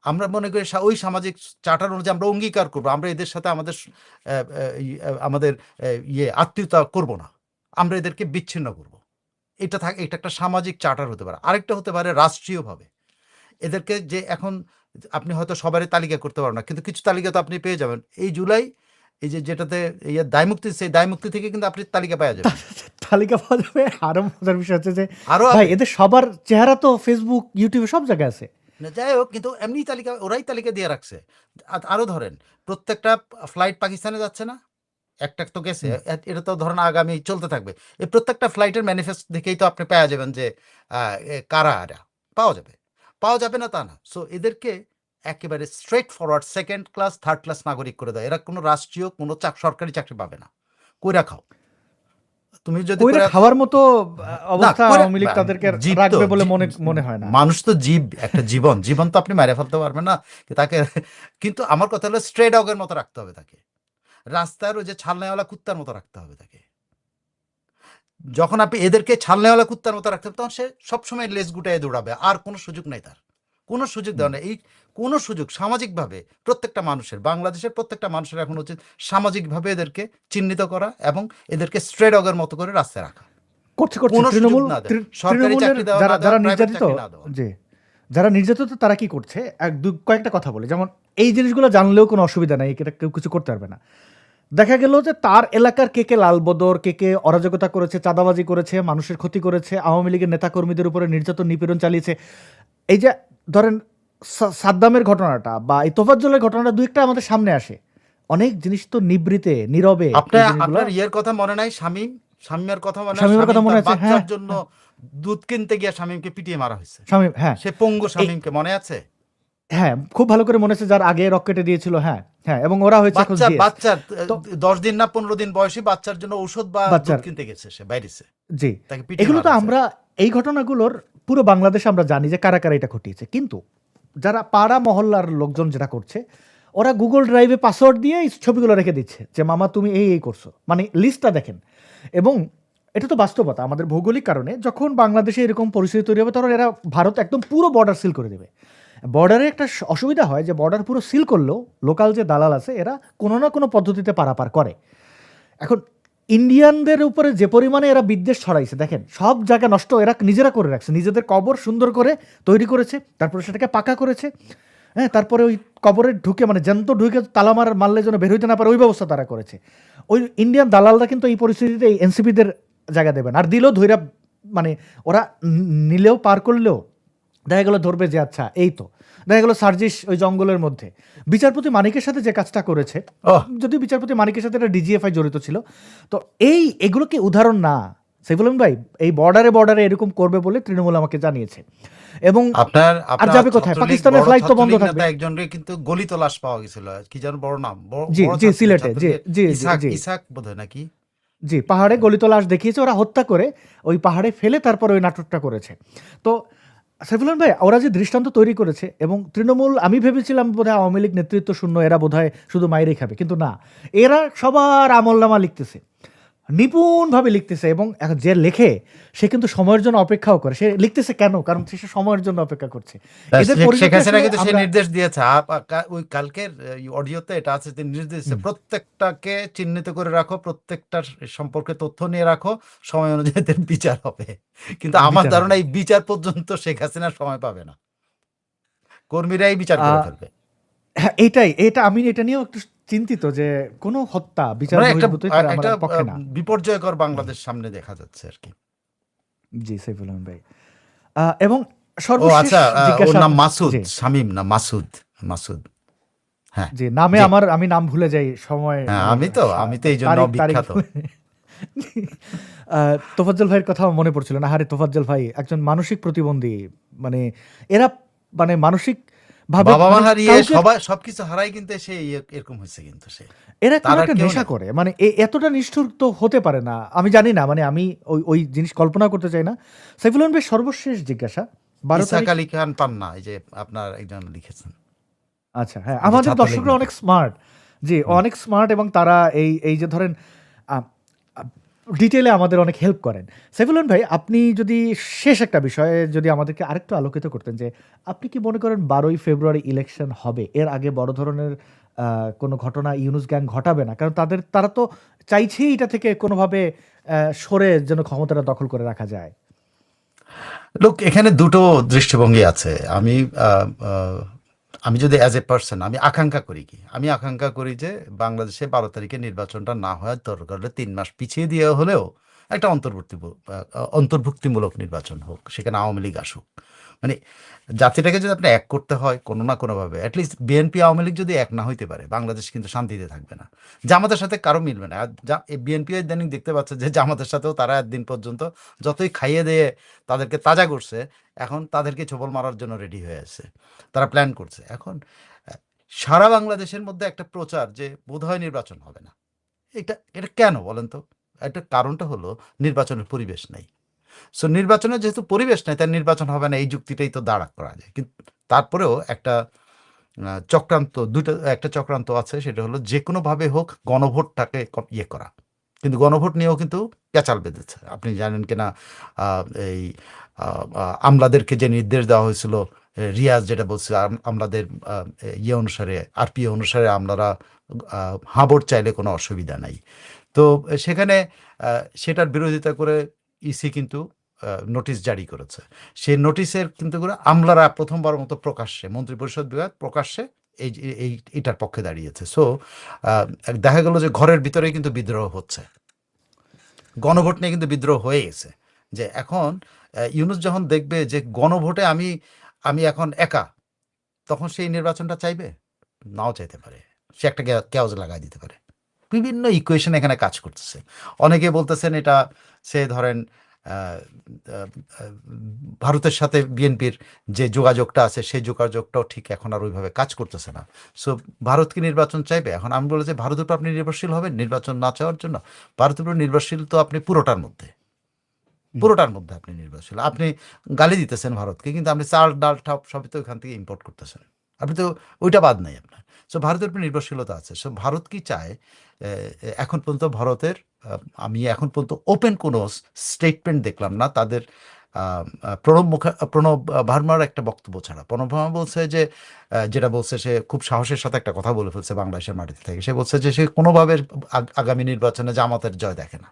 Speaker 2: আমরা মনে করি ওই সামাজিক চার্টার অনুযায়ী আমরা অঙ্গীকার করবো আমরা এদের সাথে আমাদের আত্মীয়তা করব না, আমরা এদেরকে বিচ্ছিন্ন করব। এটা একটা সামাজিক চার্টার হতে পারে। আরেকটা হতে পারে রাষ্ট্রীয়ভাবে এদেরকে, যে এখন আপনি হয়তো সবারই তালিকা করতে পারবেন না, কিন্তু কিছু তালিকা তো আপনি পেয়ে যাবেন। এই জুলাই এই যেটাতে দায়মুক্তি, সেই দায়মুক্তি থেকে কিন্তু আপনি তালিকা পাওয়া যাবেন।
Speaker 1: তালিকা পাওয়া যাবে। আরো মজার বিষয় হচ্ছে যে
Speaker 2: আরো
Speaker 1: ভাই
Speaker 2: আছে।
Speaker 1: এদের সবার চেহারা তো ফেসবুক, ইউটিউবে সব জায়গায় আছে।
Speaker 2: না, যাই হোক, কিন্তু এমনি তালিকা ওরাই তালিকা দিয়ে রাখছে। আরো ধরেন, প্রত্যেকটা ফ্লাইট পাকিস্তানে যাচ্ছে না, একটা তো গেছে,
Speaker 1: হুম।
Speaker 2: এটা তো ধরেন আগামী চলতে থাকবে। এই প্রত্যেকটা ফ্লাইটের ম্যানিফেস্ট দেখেই তো আপনি পাওয়া যাবেন যে কারা এরা। পাওয়া যাবে না তা না। সো এদেরকে একেবারে straight forward second class third class নাগরিক করে দেয়। এরা কোনো রাষ্ট্রীয় কোনো সরকারি চাকরি পাবে না, কইরা খাও। তুমি যদি
Speaker 1: কইরে
Speaker 2: করে
Speaker 1: খাওয়ার মতো
Speaker 2: না
Speaker 1: অবস্থা
Speaker 2: করে
Speaker 1: আওয়ামী লীগ তাদেরকে
Speaker 2: জীব তো
Speaker 1: রাখবে বলে মনে হয় না।
Speaker 2: মানুষ তো জীব, একটা জীবন, জীবন তো আপনি মেরে ফেলতে পারবেন না তাকে। কিন্তু আমার কথা হলো স্ট্রে ডগের মতো রাখতে হবে তাকে, রাস্তার ওই যে ছালনাওয়ালা কুত্তার মতো রাখতে হবে তাকে। যখন আপনি এদেরকে ছালনাওয়ালা কুত্তার মতো রাখতে হবে তখন সে সবসময় লেজ গুটায় দৌড়াবে, আর কোনো সুযোগ নাই তার, কোনো সুযোগ দেওয়া নেই। এই কোনো সুযোগ সামাজিকভাবে প্রত্যেকটা মানুষের, বাংলাদেশের প্রত্যেকটা মানুষের এখন উচিত সামাজিকভাবে এদেরকে চিহ্নিত করা এবং এদেরকে স্ট্রে ডগের মতো করে রাস্তায় রাখা।
Speaker 1: করছে
Speaker 2: কোনো সুযোগ
Speaker 1: তৃণমূল
Speaker 2: না দেয়, সরকারি
Speaker 1: তৃণমূলের
Speaker 2: চাকরি দেওয়া না
Speaker 1: যারা
Speaker 2: দেওয়া, প্রাইভেট
Speaker 1: নির্যাতিত,
Speaker 2: চাকরি না দেওয়া।
Speaker 1: যে যারা নির্যাতিত তারা কি করছে, কয়েকটা কথা বলে। যেমন এই জিনিসগুলো জানলেও কোনো অসুবিধা নাই, এটা কেউ কিছু করতে পারবে না। দেখা গেল যে তার এলাকার কে কে লালবদর, কে কে অরাজকতা করেছে, চাঁদাবাজি করেছে, মানুষের ক্ষতি করেছে, আওয়ামী লীগের নেতাকর্মীদের উপরে নির্যাতন নিপীড়ন চালিয়েছে। এই যে ধরেন সাদ্দামের ঘটনাটা বা এই তোফাজ্জলের ঘটনাটা দু একটা আমাদের সামনে আসে, অনেক জিনিস তো নিবৃতে নীরবে
Speaker 2: আপনার ইয়ের কথা মনে নাই? শামীমের কথা মনে হয়?
Speaker 1: শামীমের কথা
Speaker 2: শামীম
Speaker 1: মনে
Speaker 2: তার
Speaker 1: আছে,
Speaker 2: বাচ্চার
Speaker 1: হ্যাঁ
Speaker 2: জন্য দুধ কিনতে গিয়ে শামীমকে পিটিয়ে মারা হয়েছে,
Speaker 1: শামীম, হ্যাঁ
Speaker 2: সে পঙ্গু শামীমকে, মনে আছে?
Speaker 1: হ্যাঁ খুব ভালো করে মনে আছে, যার আগে রকেটে দিয়েছিল, হ্যাঁ হ্যাঁ, এবং ওরা হয়েছে এখন GS
Speaker 2: বাচ্চার
Speaker 1: তো
Speaker 2: 10 দিন না 15 দিন বয়সী বাচ্চার জন্য ঔষধ বা দুধ
Speaker 1: বাচ্চার,
Speaker 2: কিনতে গেছে সে বাইরেছে,
Speaker 1: জি
Speaker 2: তাকে পিটিয়ে
Speaker 1: এগুলো তো
Speaker 2: মারা হয়েছে।
Speaker 1: আমরা এই ঘটনাগুলোর পুরো বাংলাদেশে আমরা জানি যে কারা কারা এটা ঘটিয়েছে, কিন্তু যারা পাড়া মহল্লার লোকজন যেটা করছে, ওরা গুগল ড্রাইভে পাসওয়ার্ড দিয়ে এই ছবিগুলো রেখে দিচ্ছে যে মামা তুমি এই করছো, মানে লিস্টটা দেখেন। এবং এটা তো বাস্তবতা, আমাদের ভৌগোলিক কারণে যখন বাংলাদেশে এরকম পরিস্থিতি তৈরি হবে তখন এরা ভারত একদম পুরো বর্ডার সিল করে দেবে। বর্ডারে একটা অসুবিধা হয় যে বর্ডার পুরো সিল করলেও লোকাল যে দালাল আছে এরা কোনো না কোনো পদ্ধতিতে পারাপার করে। এখন ইন্ডিয়ানদের উপরে যে পরিমাণে এরা বিদ্বেষ ছড়াইছে দেখেন, সব জায়গা নষ্ট এরা নিজেরা করে রাখছে, নিজেদের কবর সুন্দর করে তৈরি করেছে, তারপরে সেটাকে পাকা করেছে, হ্যাঁ তারপরে ওই কবরে ঢুকে মানে জ্যান্ত ঢুকে তালা মারলে যেন বের হইতে না পারে ওই ব্যবস্থা তারা করেছে। ওই ইন্ডিয়ান দালালরা কিন্তু এই পরিস্থিতিতে এই এনসিপিদের জায়গা দেবেন, আর দিলেও ধৈরা মানে ওরা নিলেও পার করলেও দেখা গেলো ধরবে যে আচ্ছা এই তো। দেখা গেলো সার্জিস ওই জঙ্গলের মধ্যে বিচারপতি মানিকের সাথে যে কাজটা করেছে, যদি বিচারপতি মানিকের সাথে একটা ডিজিএফআই জড়িত ছিল, তো এগুলো কি উদাহরণ না? সাইফুল ভাই এই বর্ডারে এরকম করবে বলে তৃণমূল আমাকে জানিয়েছে। এবং আর যাবে কোথায়? পাকিস্তানের ফ্লাইট তো বন্ধ থাকবে।
Speaker 2: একজনের কিন্তু গলিত লাশ পাওয়া গেছিল, কি যেন বড় নাম,
Speaker 1: জি জি সিলেটে, জি জি জি
Speaker 2: ইসাক বোধহয় নাকি,
Speaker 1: জি পাহাড়ে গলিত লাশ দেখিয়েছে, ওরা হত্যা করে ওই পাহাড়ে ফেলে তারপর ওই নাটকটা করেছে। তো সাইফুল ভাই ওরা যে দৃষ্টান্ত তৈরি করেছে, এবং তৃণমূল আমি ভেবেছিলাম বোধহয় আওয়ামী লীগ নেতৃত্ব শূন্য, এরা বোধহয় শুধু মাইরেই খাবে, কিন্তু না, এরা সবার আমলনামা লিখতেছে, নিপুণভাবে লিখতেছে, এবং যে লেখে সে কিন্তু সময়ের জন্য অপেক্ষাও করে। সে লিখতেছে কেন? কারণ সে সময়ের জন্য অপেক্ষা করছে।
Speaker 2: সে নির্দেশ দিয়েছে, ওই কালকের অডিওতে এটা আছে, নির্দেশ দিয়েছে প্রত্যেকটাকে চিহ্নিত করে রাখো, প্রত্যেকটার সম্পর্কে তথ্য নিয়ে রাখো, সময় অনুযায়ী বিচার হবে। কিন্তু আমার ধারণা এই বিচার পর্যন্ত শেখ হাসিনার সময় পাবে না, কর্মীরাই বিচার করে ফেলবে।
Speaker 1: হ্যাঁ এটা আমি এটা নিয়েও একটু চিন্তিত যে কোনো হত্যা বিচার পক্ষে না,
Speaker 2: বিপর্যয়কর বাংলাদেশ সামনে দেখা যাচ্ছে আর কি।
Speaker 1: জি সাইফুল ভাই, এবং সর্বশেষ জিজ্ঞাসা,
Speaker 2: নাম মাসুদ, শামীম না মাসুদ, মাসুদ, হ্যাঁ
Speaker 1: জি নামে আমি নাম ভুলে যাই সময়,
Speaker 2: আমি তো এই জন্য বিখ্যাত।
Speaker 1: তোফাজ্জল ভাইয়ের কথা মনে পড়ছিল না, হারে তোফাজ্জল ভাই একজন মানসিক প্রতিবন্ধী, মানে এরা মানে মানসিক ভাবে
Speaker 2: বাবা মা হারিয়ে সবকিছু হারাই, কিন্তু সে এরকম হয়েছে, কিন্তু সে
Speaker 1: এরা একটা নেশা করে, মানে এতটা নিষ্ঠুর তো হতে পারে না, আমি জানি না, মানে আমি ওই জিনিস কল্পনা করতে চাই না। সাইফুল ভাই সর্বশেষ জিজ্ঞাসা,
Speaker 2: ইসাক আলী খান পান্না, এই যে আপনার একজন লিখেছেন,
Speaker 1: আচ্ছা হ্যাঁ আমাদের দর্শকরা অনেক স্মার্ট, জি অনেক স্মার্ট, এবং তারা এই যে ধরেন ডিটেলে আমাদের অনেক হেল্প করেন। সাইফুল ভাই আপনি যদি শেষ একটা বিষয়ে যদি আমাদেরকে আরেকটু আলোকিত করতেন, যে আপনি কি মনে করেন 12ই ফেব্রুয়ারি ইলেকশন হবে, এর আগে বড় ধরনের কোনো ঘটনা ইউনুস গ্যাং ঘটাবে না? কারণ তারা তো চাইছেই এটা থেকে কোনোভাবে সরে যেন ক্ষমতাটা দখল করে রাখা যায়।
Speaker 2: লোক এখানে দুটো দৃষ্টিভঙ্গি আছে। আমি যদি অ্যাজ এ পার্সন আমি আকাঙ্ক্ষা করি যে বাংলাদেশে 12 তারিখে নির্বাচনটা না হয় দরকার হলে 3 মাস পিছিয়ে দিয়ে হলেও একটা অন্তর্ভুক্তিমূলক নির্বাচন হোক, সেখানে আওয়ামী লীগ আসুক। মানে জাতিটাকে যদি আপনি এক করতে হয় কোনো না কোনোভাবে, অ্যাটলিস্ট বিএনপি আওয়ামী লীগ যদি এক না হইতে পারে, বাংলাদেশ কিন্তু শান্তিতে থাকবে না। জামাতের সাথে কারো মিলবে না। বিএনপি ইদানিং দেখতে পাচ্ছে যে জামাতের সাথেও তারা একদিন পর্যন্ত যতই খাইয়ে দিয়ে তাদেরকে তাজা করছে, এখন তাদেরকে ছোবল মারার জন্য রেডি হয়ে আছে, তারা প্ল্যান করছে। এখন সারা বাংলাদেশের মধ্যে একটা প্রচার যে বোধহয় নির্বাচন হবে না, এটা কেন বলেন তো? একটা কারণটা হলো নির্বাচনের পরিবেশ নাই। সো নির্বাচনের যেহেতু পরিবেশ নাই, তাই নির্বাচন হবে না, এই যুক্তিটাই তো দাঁড়া করা যায়। কিন্তু তারপরেও একটা একটা চক্রান্ত আছে, সেটা হলো যেকোনোভাবে হোক গণভোটটাকে ইয়ে করা। কিন্তু গণভোট নিয়েও কিন্তু পেঁচাল বেঁধেছে। আপনি জানেন কিনা, এই আমলাদেরকে যে নির্দেশ দেওয়া হয়েছিল, রিয়াজ যেটা বলছে, আমলাদের ইয়ে অনুসারে, আরপিও অনুসারে আমলারা হাঁ ভোট চাইলে কোনো অসুবিধা নাই। তো সেখানে সেটার বিরোধিতা করে ইসি কিন্তু নোটিশ জারি করেছে। সেই নোটিশের কিন্তু করে আমলারা প্রথমবার মতো প্রকাশ্যে, মন্ত্রিপরিষদ বিভাগ প্রকাশ্যে এটার পক্ষে দাঁড়িয়েছে। সো দেখা গেল যে ঘরের ভিতরেই কিন্তু বিদ্রোহ হচ্ছে, গণভোট নিয়ে কিন্তু বিদ্রোহ হয়ে গেছে। যে এখন ইউনূস যখন দেখবে যে গণভোটে আমি এখন একা, তখন সেই নির্বাচনটা চাইবে, নাও চাইতে পারে, সে একটা কেওয়াজ লাগাই দিতে পারে। বিভিন্ন ইকুয়েশন এখানে কাজ করতেছে। অনেকে বলতেছেন এটা, সে ধরেন আহ, আহ, আহ, ভারতের সাথে বিএনপির যে যোগাযোগটা আছে, সেই যোগাযোগটাও ঠিক এখন আর ওইভাবে কাজ করতেছে না। সো ভারত কি নির্বাচন চাইবে? এখন আমি বলে যে ভারতের উপর আপনি নির্ভরশীল হবেন নির্বাচন না চাওয়ার জন্য? ভারতের উপর নির্ভরশীল তো আপনি পুরোটার মধ্যে আপনি নির্ভরশীল। আপনি গালি দিতেছেন ভারতকে, কিন্তু আপনি চাল ডাল ঠাপ সবই তো ওখান থেকে ইম্পোর্ট করতেছেন। আপনি তো ওইটা বাদ নাই আপনার। সো ভারতের উপর নির্ভরশীলতা আছে। সো ভারত কি চায়? এখন পর্যন্ত ভারতের আমি এখন পর্যন্ত ওপেন কোনো স্টেটমেন্ট দেখলাম না তাদের। প্রণব ভার্মার একটা বক্তব্য ছাড়া। প্রণব ভার্মা বলছে যে যেটা বলছে, সে খুব সাহসের সাথে একটা কথা বলে ফেলছে বাংলাদেশের মাটিতে থেকে। সে বলছে যে সে কোনোভাবে আগামী নির্বাচনে জামাতের জয় দেখে না।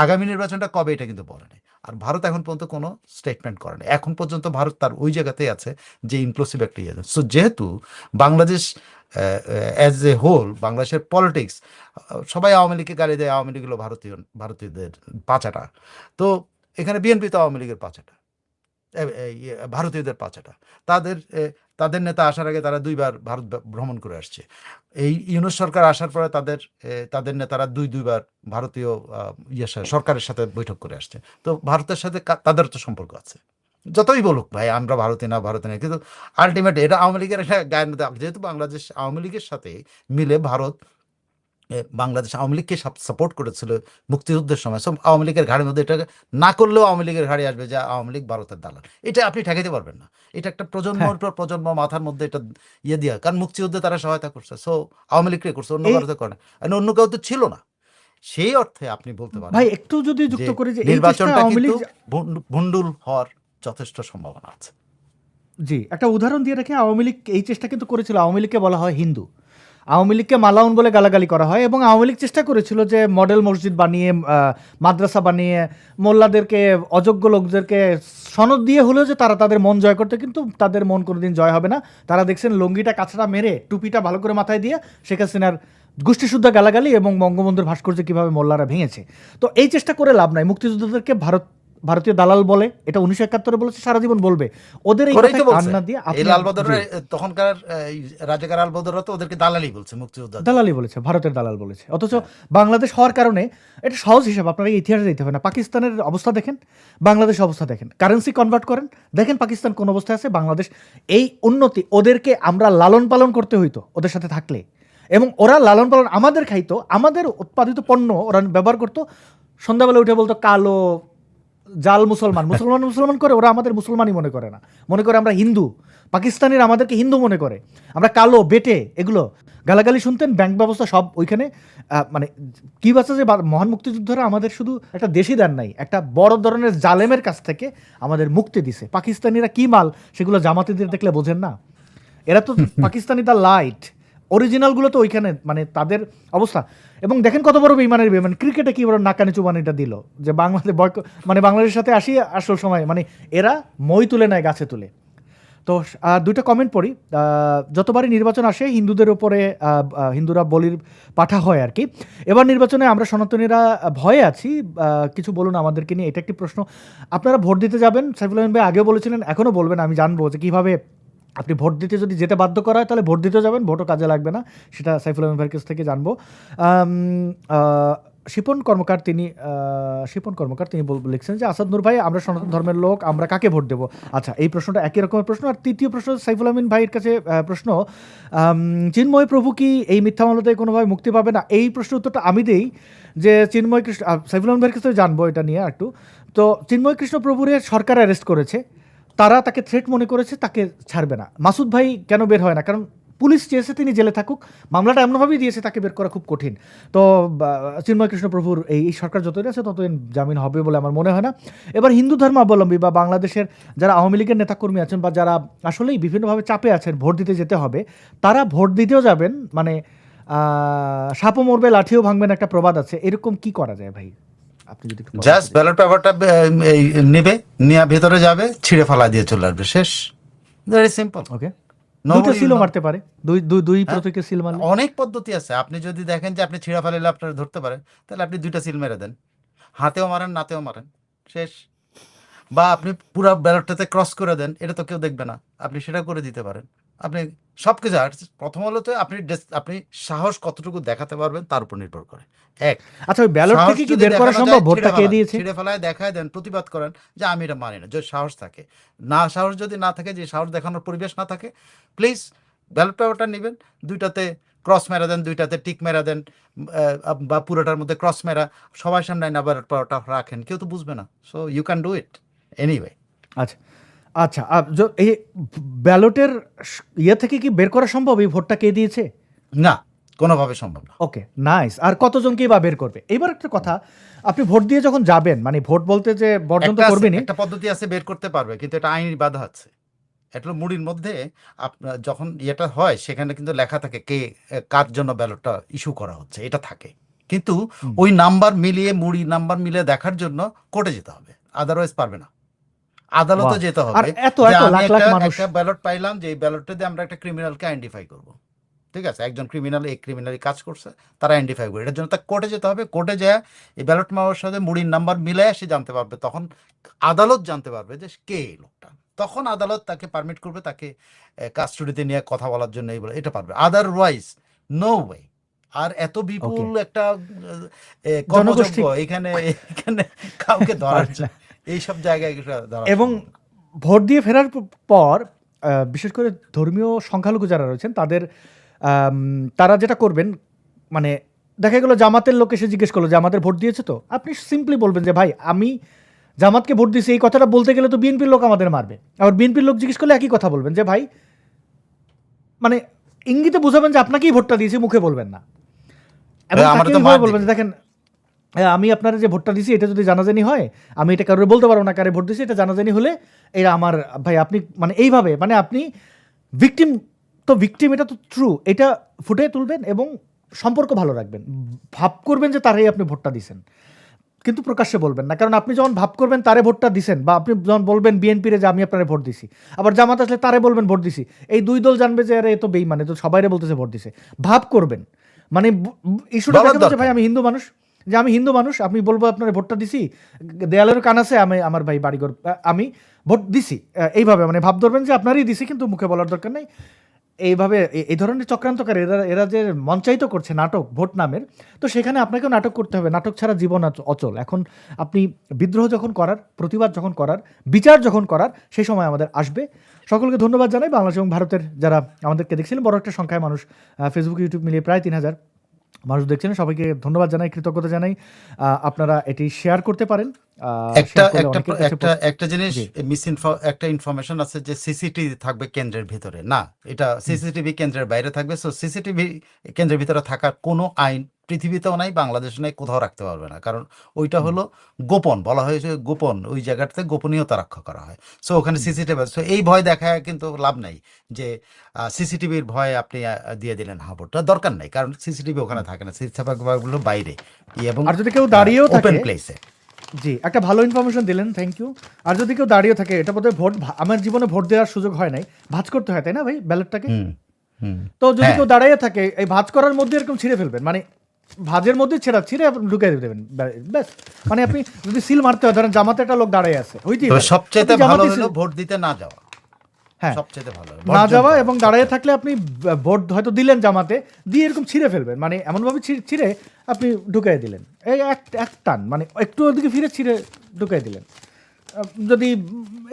Speaker 2: আগামী নির্বাচনটা কবে এটা কিন্তু বলে নাই। আর ভারত এখন পর্যন্ত কোনো স্টেটমেন্ট করে নাই। এখন পর্যন্ত ভারত তার ওই জায়গাতেই আছে যে ইনক্লুসিভ একটা ইয়ে। সো যেহেতু বাংলাদেশ অ্যাজ এ হোল, বাংলাদেশের পলিটিক্স, সবাই আওয়ামী লীগকে গালি দেয়, আওয়ামী লীগ হলো ভারতীয়দের পাচাটা। তো এখানে বিএনপি তো আওয়ামী লীগের পাচাটা, ভারতীয়দের পাচাটা। তাদের তাদের নেতা আসার আগে তারা 2 বার ভারত ভ্রমণ করে আসছে। এই ইউনূস সরকার আসার পরে তাদের নেতারা 2 বার ভারতীয় সরকারের সাথে বৈঠক করে আসছে। তো ভারতের সাথে তাদের তো সম্পর্ক আছে। যতই বলুক ভাই আমরা ভারতীয় না, কিন্তু আলটিমেট এটা আওয়ামী লীগের একটা গায়ের মধ্যে, যেহেতু বাংলাদেশ আওয়ামী লীগের সাথে মিলে ভারত বাংলাদেশ আওয়ামী লীগকে সাপোর্ট করেছিল মুক্তিযুদ্ধের সময়। সব আওয়ামী লীগের ঘাড়ির মধ্যে এটা না করলেও আওয়ামী লীগের ঘাড়ি আসবে যে আওয়ামী লীগ ভারতের দালাল। এটা আপনি ঠেকাইতে পারবেন না। এটা একটা
Speaker 1: হ্যাঁ
Speaker 2: প্রজন্মের পর প্রজন্ম মাথার মধ্যে এটা ইয়ে দিয়া, কারণ মুক্তিযুদ্ধে তারা সহায়তা করছে। সো আওয়ামী লীগকে করছে, অন্য
Speaker 1: এই
Speaker 2: কারোতে করে না, অন্য কেউ তো ছিল না। সেই অর্থে আপনি বলতে পারেন
Speaker 1: ভাই একটু যদি
Speaker 2: যে
Speaker 1: যুক্ত করি যে এই চেষ্টা
Speaker 2: নির্বাচনটা
Speaker 1: আওয়ামী
Speaker 2: কিন্তু
Speaker 1: লীগ,
Speaker 2: ভণ্ডুল হওয়ার যথেষ্ট সম্ভাবনা আছে।
Speaker 1: জি একটা উদাহরণ দিয়ে রাখি, আওয়ামী লীগ এই চেষ্টা কিন্তু করেছিল। আওয়ামী লীগকে বলা হয় হিন্দু, আওয়ামী লীগকে মালাউন বলে গালাগালি করা হয়, এবং আওয়ামী লীগ চেষ্টা করেছিল যে মডেল মসজিদ বানিয়ে, মাদ্রাসা বানিয়ে, মোল্লাদেরকে, অযোগ্য লোকদেরকে সনদ দিয়ে হলেও যে তারা তাদের মন জয় করতে, কিন্তু তাদের মন কোনোদিন জয় হবে না। তারা দেখছেন লুঙ্গিটা কাছড়া মেরে টুপিটা ভালো করে মাথায় দিয়ে শেখ হাসিনার গোষ্ঠীশুদ্ধ গালাগালি এবং বঙ্গবন্ধুর ভাস্কর্য কীভাবে মোল্লারা ভেঙেছে। তো এই চেষ্টা করে লাভ নাই। মুক্তিযোদ্ধাদেরকে ভারতীয় দালাল বলে, এটা 1971 বলেছে, সারা জীবন বলবে। ওদের এই
Speaker 2: করেই তো
Speaker 1: কথায় কান
Speaker 2: বলছে
Speaker 1: না দিয়ে
Speaker 2: এই
Speaker 1: আপনি,
Speaker 2: লালবদররা,
Speaker 1: জি
Speaker 2: তখনকার রাজাকার আলবদররা তো ওদেরকে দালালি বলছে, মুক্তিযোদ্ধাদের।
Speaker 1: দালালি বলেছে, ভারতের দালাল বলেছে। অথচ
Speaker 2: হ্যাঁ,
Speaker 1: বাংলাদেশ হওয়ার কারণে এটা সহজ হিসাব, আপনাকে ইতিহাসে দিতে হবে না। পাকিস্তানের অবস্থা দেখেন, বাংলাদেশের অবস্থা দেখেন, কারেন্সি কনভার্ট করেন, দেখেন পাকিস্তান কোন অবস্থায় আছে, বাংলাদেশ এই উন্নতি। ওদেরকে আমরা লালন পালন করতে হইতো ওদের সাথে থাকলে, এবং ওরা লালন পালন আমাদের খাইতো, আমাদের উৎপাদিত পণ্য ওরা ব্যবহার করতো। সন্ধ্যাবেলা উঠে বলতো কালো জাল মুসলমান, মুসলমান করে, ওরা আমাদের মুসলমানই মনে করে না, মনে করে আমরা হিন্দু। পাকিস্তানিরা আমাদেরকে হিন্দু মনে করে, আমরা কালো বেটে, এগুলো গালাগালি শুনতেন। ব্যাংক ব্যবস্থা সব ওইখানে। মানে কি বাচ্চা যে মহান মুক্তিযুদ্ধরা আমাদের শুধু একটা দেশই দেন নাই, একটা বড় ধরনের জালেমের কাছ থেকে আমাদের মুক্তি দিছে। পাকিস্তানিরা কি মাল সেগুলো জামাতিদের দেখলে বোঝেন না? এরা তো পাকিস্তানি দা লাইট, অরিজিনালগুলো তো ওইখানে, মানে তাদের অবস্থা। এবং দেখেন কত বড় বেইমানের বেইমান, ক্রিকেটে কি বড় নাকানি চুবানিটা দিল যে বাংলাদেশ মানে বাংলাদেশের সাথে আসি আসল সময়, মানে এরা মই তুলে নেয় গাছে তুলে। তো দুইটা কমেন্ট পড়ি। যতবারই নির্বাচন আসে হিন্দুদের উপরে হিন্দুরা বলির পাঠা হয় আর কি। এবার নির্বাচনে আমরা সনাতনীরা ভয়ে আছি, কিছু বলুন আমাদেরকে নিয়ে। এটা একটি প্রশ্ন। আপনারা ভোট দিতে যাবেন, সাইফুল আলম ভাই আগেও বলেছিলেন, এখনও বলবেন, আমি জানবো যে কীভাবে আপনি ভোট দিতে যদি যেতে বাধ্য করা হয় তাহলে ভোট দিতে যাবেন, ভোটও কাজে লাগবে না, সেটা সাইফুল আলম ভাইয়ের কাছ থেকে জানবো। শিপন কর্মকার তিনি লিখছেন যে আসাদ নূর ভাই, আমরা সনাতন ধর্মের লোক, আমরা কাকে ভোট দেবো? আচ্ছা, এই প্রশ্নটা একই রকমের প্রশ্ন। আর তৃতীয় প্রশ্ন সাইফুল আমিন ভাইয়ের কাছে প্রশ্ন, চিন্ময় প্রভু কি এই মিথ্যা মামলাতে কোনোভাবে মুক্তি পাবে না? এই প্রশ্নের উত্তরটা আমি দেই যে চিন্ময় কৃষ্ণ, সাইফুল আমিন ভাইয়ের কাছে জানবো এটা নিয়ে একটু। তো চিন্ময় কৃষ্ণ প্রভুরে সরকার অ্যারেস্ট করেছে, তারা তাকে থ্রেট মনে করেছে, তাকে ছাড়বে না। মাসুদ ভাই কেন বের হয় না? কারণ পুলিশ চেয়েছে তিনি জেলে থাকুক, মামলাটা এমনভাবেই দিয়েছে তাকে বের করা খুব কঠিন। তো চিন্ময় কৃষ্ণ প্রভুর এই সরকার যতদিন আছে ততদিন জামিন হবে বলে আমার মনে হয় না। এবার হিন্দু ধর্মাবলম্বী বা বাংলাদেশের যারা আওয়ামী লীগের নেতাকর্মী আছেন বা যারা আসলেই বিভিন্নভাবে চাপে আছেন, ভোট দিতে যেতে হবে, তারা ভোট দিতেও যাবেন, মানে সাপও মরবে লাঠিও ভাঙবেন একটা প্রবাদ আছে, এরকম কি করা যায় ভাই? আপনি যদি একটু
Speaker 2: জাস্ট ব্যালট পেপারটা নেবে, নিয়ে ভেতরে যাবে, ছিঁড়ে ফালা দিয়ে চলে আসবে, শেষ। Very simple.
Speaker 1: ওকে, দুটো সিলও মারতে পারে, দুই প্রতীকে সিল মারলে
Speaker 2: অনেক পদ্ধতি আছে। আপনি যদি দেখেন যে আপনি ছিঁড়া ফালাইলে আপনার ধরতে পারেন, তাহলে আপনি 2টা সিল মেরে দেন, হাতেও মারেন নাতেও মারেন, শেষ। বা আপনি পুরো ব্যালটটাতে ক্রস করে দেন, এটা তো কেউ দেখবে না, আপনি সেটা করে দিতে পারেন। আপনি সবকিছু, আর প্রথম হলো তো আপনি সাহস কতটুকু দেখাতে পারবেন তার উপর নির্ভর করে। এক,
Speaker 1: আচ্ছা, ওই ব্যালট
Speaker 2: সাহস
Speaker 1: থেকে কি
Speaker 2: যদি
Speaker 1: বের করা
Speaker 2: দেখানো
Speaker 1: সম্ভব?
Speaker 2: যায়,
Speaker 1: ভোটটা কে দিয়েছে?
Speaker 2: ছিঁড়ে ফেলায় দেখায় দেন, প্রতিবাদ করেন যে আমি এটা মানি না, যদি সাহস থাকে। না, সাহস যদি না থাকে, যে সাহস দেখানোর পরিবেশ না থাকে, প্লিজ ব্যালট পেপারটা নেবেন, 2টাতে ক্রস মেরা দেন, 2টাতে টিক মেরা দেন, বা পুরোটার মধ্যে ক্রস মেরা, সবার সামনে না ব্যালট পেপারটা রাখেন, কেউ তো বুঝবে না। So you can do it anyway.
Speaker 1: আচ্ছা আচ্ছা, এই ব্যালটের ইয়ে থেকে কি বের করা সম্ভব এই ভোটটা কে দিয়েছে?
Speaker 2: না, কোনোভাবে সম্ভব না।
Speaker 1: ওকে, নাইস। আর কতজনকেই বা বের করবে? এবার একটা কথা, আপনি ভোট দিয়ে যখন যাবেন, মানে ভোট বলতে যে বর্জন তো করবেনই,
Speaker 2: একটা পদ্ধতি আছে, বের করতে পারবে, কিন্তু এটা আইনি বাধা আছে। এটা মুড়ির মধ্যে আপনার যখন ইয়েটা হয়, সেখানে কিন্তু লেখা থাকে কে কার জন্য ব্যালটটা ইস্যু করা হচ্ছে, এটা থাকে। কিন্তু ওই নাম্বার মিলিয়ে, মুড়ি নাম্বার মিলিয়ে দেখার জন্য কোর্টে যেতে হবে, আদারওয়াইজ পারবে না। আদালতে
Speaker 1: বাহ।
Speaker 2: যেতে
Speaker 1: আর
Speaker 2: হবে
Speaker 1: এত
Speaker 2: যে
Speaker 1: এত
Speaker 2: আমি
Speaker 1: লাখ লাখ মানুষ,
Speaker 2: একটা ব্যালট পাইলাম, যে এই ব্যালটটা দিয়ে আমরা একটা ক্রিমিনালকে আইডেন্টিফাই করব। ঠিক আছে, একজন ক্রিমিনাল এই ক্রিমিনালি কাজ করছে, তারা আইডেন্টিফাই করে, এটার জন্য তার কোর্টে যেতে হবে। কোর্টে যায় এই ব্যালট মারার সাথে মুড়ির নাম্বার মিলায় সে জানতে পারবে, তখন আদালত জানতে পারবে যে কে এই লোকটা, তখন আদালত তাকে পারমিট করবে, তাকে কাস্টডিতে নিয়ে কথা বলার জন্য, এই বলে এটা পারবে। Otherwise no way. আর এত বিপুল একটা কর্মযোগ্য এখানে এখানে কাউকে ধরার জন্য এইসব জায়গায় ধরা।
Speaker 1: এবং ভোট দিয়ে ফেরার পর বিশেষ করে ধর্মীয় সংখ্যালঘু যারা রয়েছেন তাদের তারা যেটা করবেন, মানে দেখা গেলো জামাতের লোক এসে জিজ্ঞেস করলো যে আমাদের ভোট দিয়েছে তো, আপনি সিম্পলি বলবেন যে ভাই আমি জামাতকে ভোট দিয়েছি। এই কথাটা বলতে গেলে তো বিএনপির লোক আমাদের মারবে। আবার বিএনপির লোক জিজ্ঞেস করলে একই কথা বলবেন যে ভাই, মানে ইঙ্গিতে বুঝাবেন যে আপনাকেই ভোটটা দিয়েছি, মুখে বলবেন না। এবং বলবেন যে দেখেন আমি আপনারা যে ভোটটা দিছি এটা যদি জানাজানি হয়, আমি এটা কারোর বলতে পারবো না কারে ভোট দিছি, এটা জানাজানি হলে এটা আমার ভাই, আপনি মানে এইভাবে, মানে আপনি ভিকটিম তো ভিকটিম, এটা তো ট্রু, এটা ফুটে তুলবেন এবং সম্পর্ক ভালো রাখবেন, ভাব করবেন যে তারাই আপনি ভোটটা দিছেন, কিন্তু প্রকাশ্যে বলবেন না। কারণ আপনি যখন ভাব করবেন তারে ভোটটা দিছেন, বা আপনি যখন বলবেন বিএনপিরে যে আমি আপনারে ভোট দিছি, আবার জামাত আসলে তারে বলবেন ভোট দিছি, এই দুই দল জানবে যে আরে এ তো বেইমান, তো সবাইরে বলতেছে ভোট দিছে। ভাব করবেন, মানে ইস্যুটা দেখাবেন যে ভাই আমি হিন্দু মানুষ, যে আমি হিন্দু মানুষ, আমি বলবো আপনার ভোটটা দিছি, দেয়ালের কান আছে, আমি আমার ভাই বাড়িঘর, আমি ভোট দিছি, এইভাবে মানে ভাব ধরবেন যে আপনারই দিছি, কিন্তু মুখে বলার দরকার নেই। এইভাবে এই ধরনের চক্রান্তকারী এরা যে মঞ্চায়িত করছে নাটক ভোট নামের, তো সেখানে আপনাকেও নাটক করতে হবে। নাটক ছাড়া জীবন অচল। এখন আপনি বিদ্রোহ যখন করার, প্রতিবাদ যখন করার, বিচার যখন করার, সেই সময় আমাদের আসবে। সকলকে ধন্যবাদ জানাই। বাংলাদেশ এবং ভারতের যারা আমাদেরকে দেখছিলেন, বড় একটা সংখ্যায় মানুষ, ফেসবুক ইউটিউব মিলিয়ে প্রায় 3000 মানুষ দেখছেন, সবাইকে ধন্যবাদ জানাই, কৃতজ্ঞতা জানাই। আপনারা এটি শেয়ার করতে পারেন।
Speaker 2: একটা জিনিস একটা ইনফরমেশন আছে যে সিসিটিভি থাকবে কেন্দ্রের ভিতরে, না, এটা সিসিটিভি কেন্দ্রের বাইরে থাকবে। সো সিসিটিভি কেন্দ্রের ভিতরে থাকার কোনো আইন পৃথিবীতেও নাই, বাংলাদেশে নাই, কোথাও রাখতে পারবে না, কারণ ওইটা হলো গোপন, বলা হয়েছে গোপন, ওই জায়গাটাতে গোপনীয়তা রক্ষা করা হয়। সো ওখানে সিসিটিভি, সো এই ভয় দেখায় কিন্তু লাভ নাই যে সিসিটিভির ভয়ে আপনি দিয়ে দিলেন ভোটটা, দরকার নাই, কারণ সিসিটিভি ওখানে থাকে না, সিসিটিভি বাইরে এবং
Speaker 1: আর যদি কেউ দাঁড়িয়েও থাকে
Speaker 2: ওপেন প্লেসে।
Speaker 1: জি, একটা ভালো ইনফরমেশন দিলেন, থ্যাংক ইউ। আর যদি কেউ দাঁড়িয়ে থাকে, এটা বোধহয় ভোট, আমার জীবনে ভোট দেওয়ার সুযোগ হয় নাই, ভাঁজ করতে হয় তাই না ভাই ব্যালটটাকে? তো যদি কেউ দাঁড়িয়ে থাকে, এই ভাঁজ করার মধ্যে এরকম ছিঁড়ে ফেলবেন, মানে ভাঁজের মধ্যে ছিঁড়ে আপনি ঢুকিয়ে দেবেন, ব্যাস। মানে আপনি যদি সিল মারতে হয়, ধরেন জামাতে একটা লোক দাঁড়িয়ে আছে,
Speaker 2: সবচেয়ে ভালো হলো ভোট দিতে না যাওয়া।
Speaker 1: হ্যাঁ।
Speaker 2: সবচেয়ে ভালো হয়।
Speaker 1: না
Speaker 2: বর্জন
Speaker 1: যাওয়া
Speaker 2: করা।
Speaker 1: এবং দাঁড়িয়ে থাকলে আপনি ভোট হয়তো দিলেন জামাতে, দিয়ে এরকম ছিঁড়ে ফেলবেন, মানে এমনভাবে ছিঁড়ে আপনি ঢুকাই দিলেন, এই এক টান, মানে একটু ওদিকে ফিরে ছিঁড়ে ঢুকাই দিলেন, যদি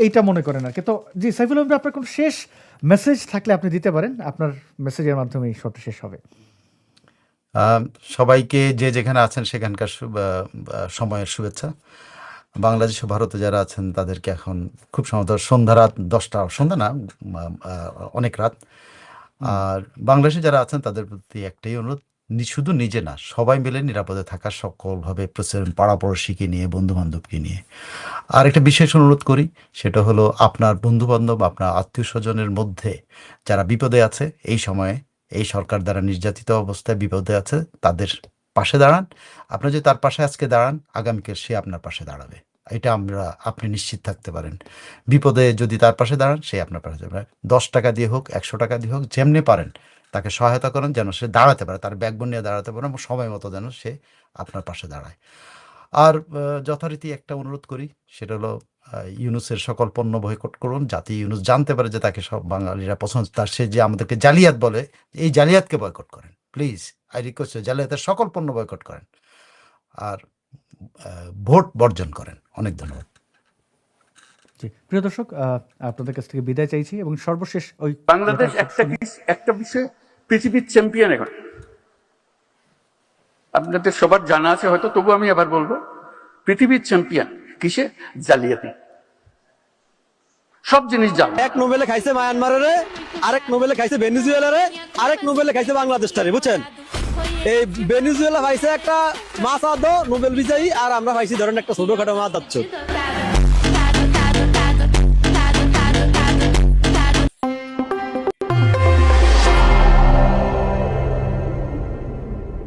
Speaker 1: এইটা মনে করেন আর কি। তো জি সাইফুল ভাই, আপনার কোনো শেষ মেসেজ থাকলে আপনি দিতে পারেন, আপনার মেসেজের মাধ্যমে এই শোটা শেষ হবে।
Speaker 2: আহ, সবাইকে যে যেখানে আছেন সেখানকার সময়ের শুভেচ্ছা। বাংলাদেশ ও ভারতে যারা আছেন তাদেরকে এখন খুব সম্ভবত সন্ধ্যা রাত 10টা, সন্ধ্যা না, অনেক রাত। আর বাংলাদেশে যারা আছেন তাদের প্রতি একটাই অনুরোধ, শুধু নিজে না, সবাই মিলে নিরাপদে থাকা, সকলভাবে পাড়াপড়শিকে নিয়ে, বন্ধু বান্ধবকে নিয়ে। আর একটা বিশেষ অনুরোধ করি, সেটা হলো আপনার বন্ধু বান্ধব, আপনার আত্মীয় স্বজনের মধ্যে যারা বিপদে আছে এই সময়ে, এই সরকার দ্বারা নির্যাতিত অবস্থায় বিপদে আছে, তাদের পাশে দাঁড়ান। আপনি যদি তার পাশে আজকে দাঁড়ান, আগামীকাল সে আপনার পাশে দাঁড়াবে, এটা আপনি নিশ্চিত থাকতে পারেন। বিপদে যদি তার পাশে দাঁড়ান, সে আপনার পাশে দাঁড়াবে। 10 টাকা দিয়ে হোক, 100 টাকা দিয়ে হোক, যেমনি পারেন তাকে সহায়তা করেন, যেন সে দাঁড়াতে পারে, তার ব্যাকবোন নিয়ে দাঁড়াতে পারে এবং সময় মতো যেন সে আপনার পাশে দাঁড়ায়। আর যথারীতি একটা অনুরোধ করি, সেটা হলো ইউনূসের সকল পণ্য বয়কট করুন, যাতে ইউনূস জানতে পারে যে তাকে সব বাঙালিরা পছন্দ, তার সে যে আমাদেরকে জালিয়াত বলে, এই জালিয়াতকে বয়কট করেন প্লিজ। আই রিকোয়েস্ট, জালিয়াতের সকল পণ্য বয়কট করেন আর ভোট বর্জন করেন। অনেক ধন্যবাদ।
Speaker 1: জি প্রিয় দর্শক, আপনাদের কাছ থেকে বিদায় চাইছি এবং সর্বশেষ ওই
Speaker 3: বাংলাদেশ একটা বিষয়ে পৃথিবীর চ্যাম্পিয়ন এখন। আপনাদের সবার জানা আছে হয়তো, তবু আমি আবার বলবো, পৃথিবীর চ্যাম্পিয়ন কিসে? জালিয়াতি। সব জিনিস জাল।
Speaker 4: এক নোবেলে খাইছে মায়ানমারে, আরেক নোবেলে খাইছে ভেনিজুয়েলারে, আরেক নোবেলে খাইছে বাংলাদেশটারে, বুঝছেন? এই ভেনিজুয়েলা পাইছে একটা মাছ আদো নোবেল বিজয়ী, আর আমরা পাইছি ধরেন একটা ছোটখাটো মাছ আচ্ছ।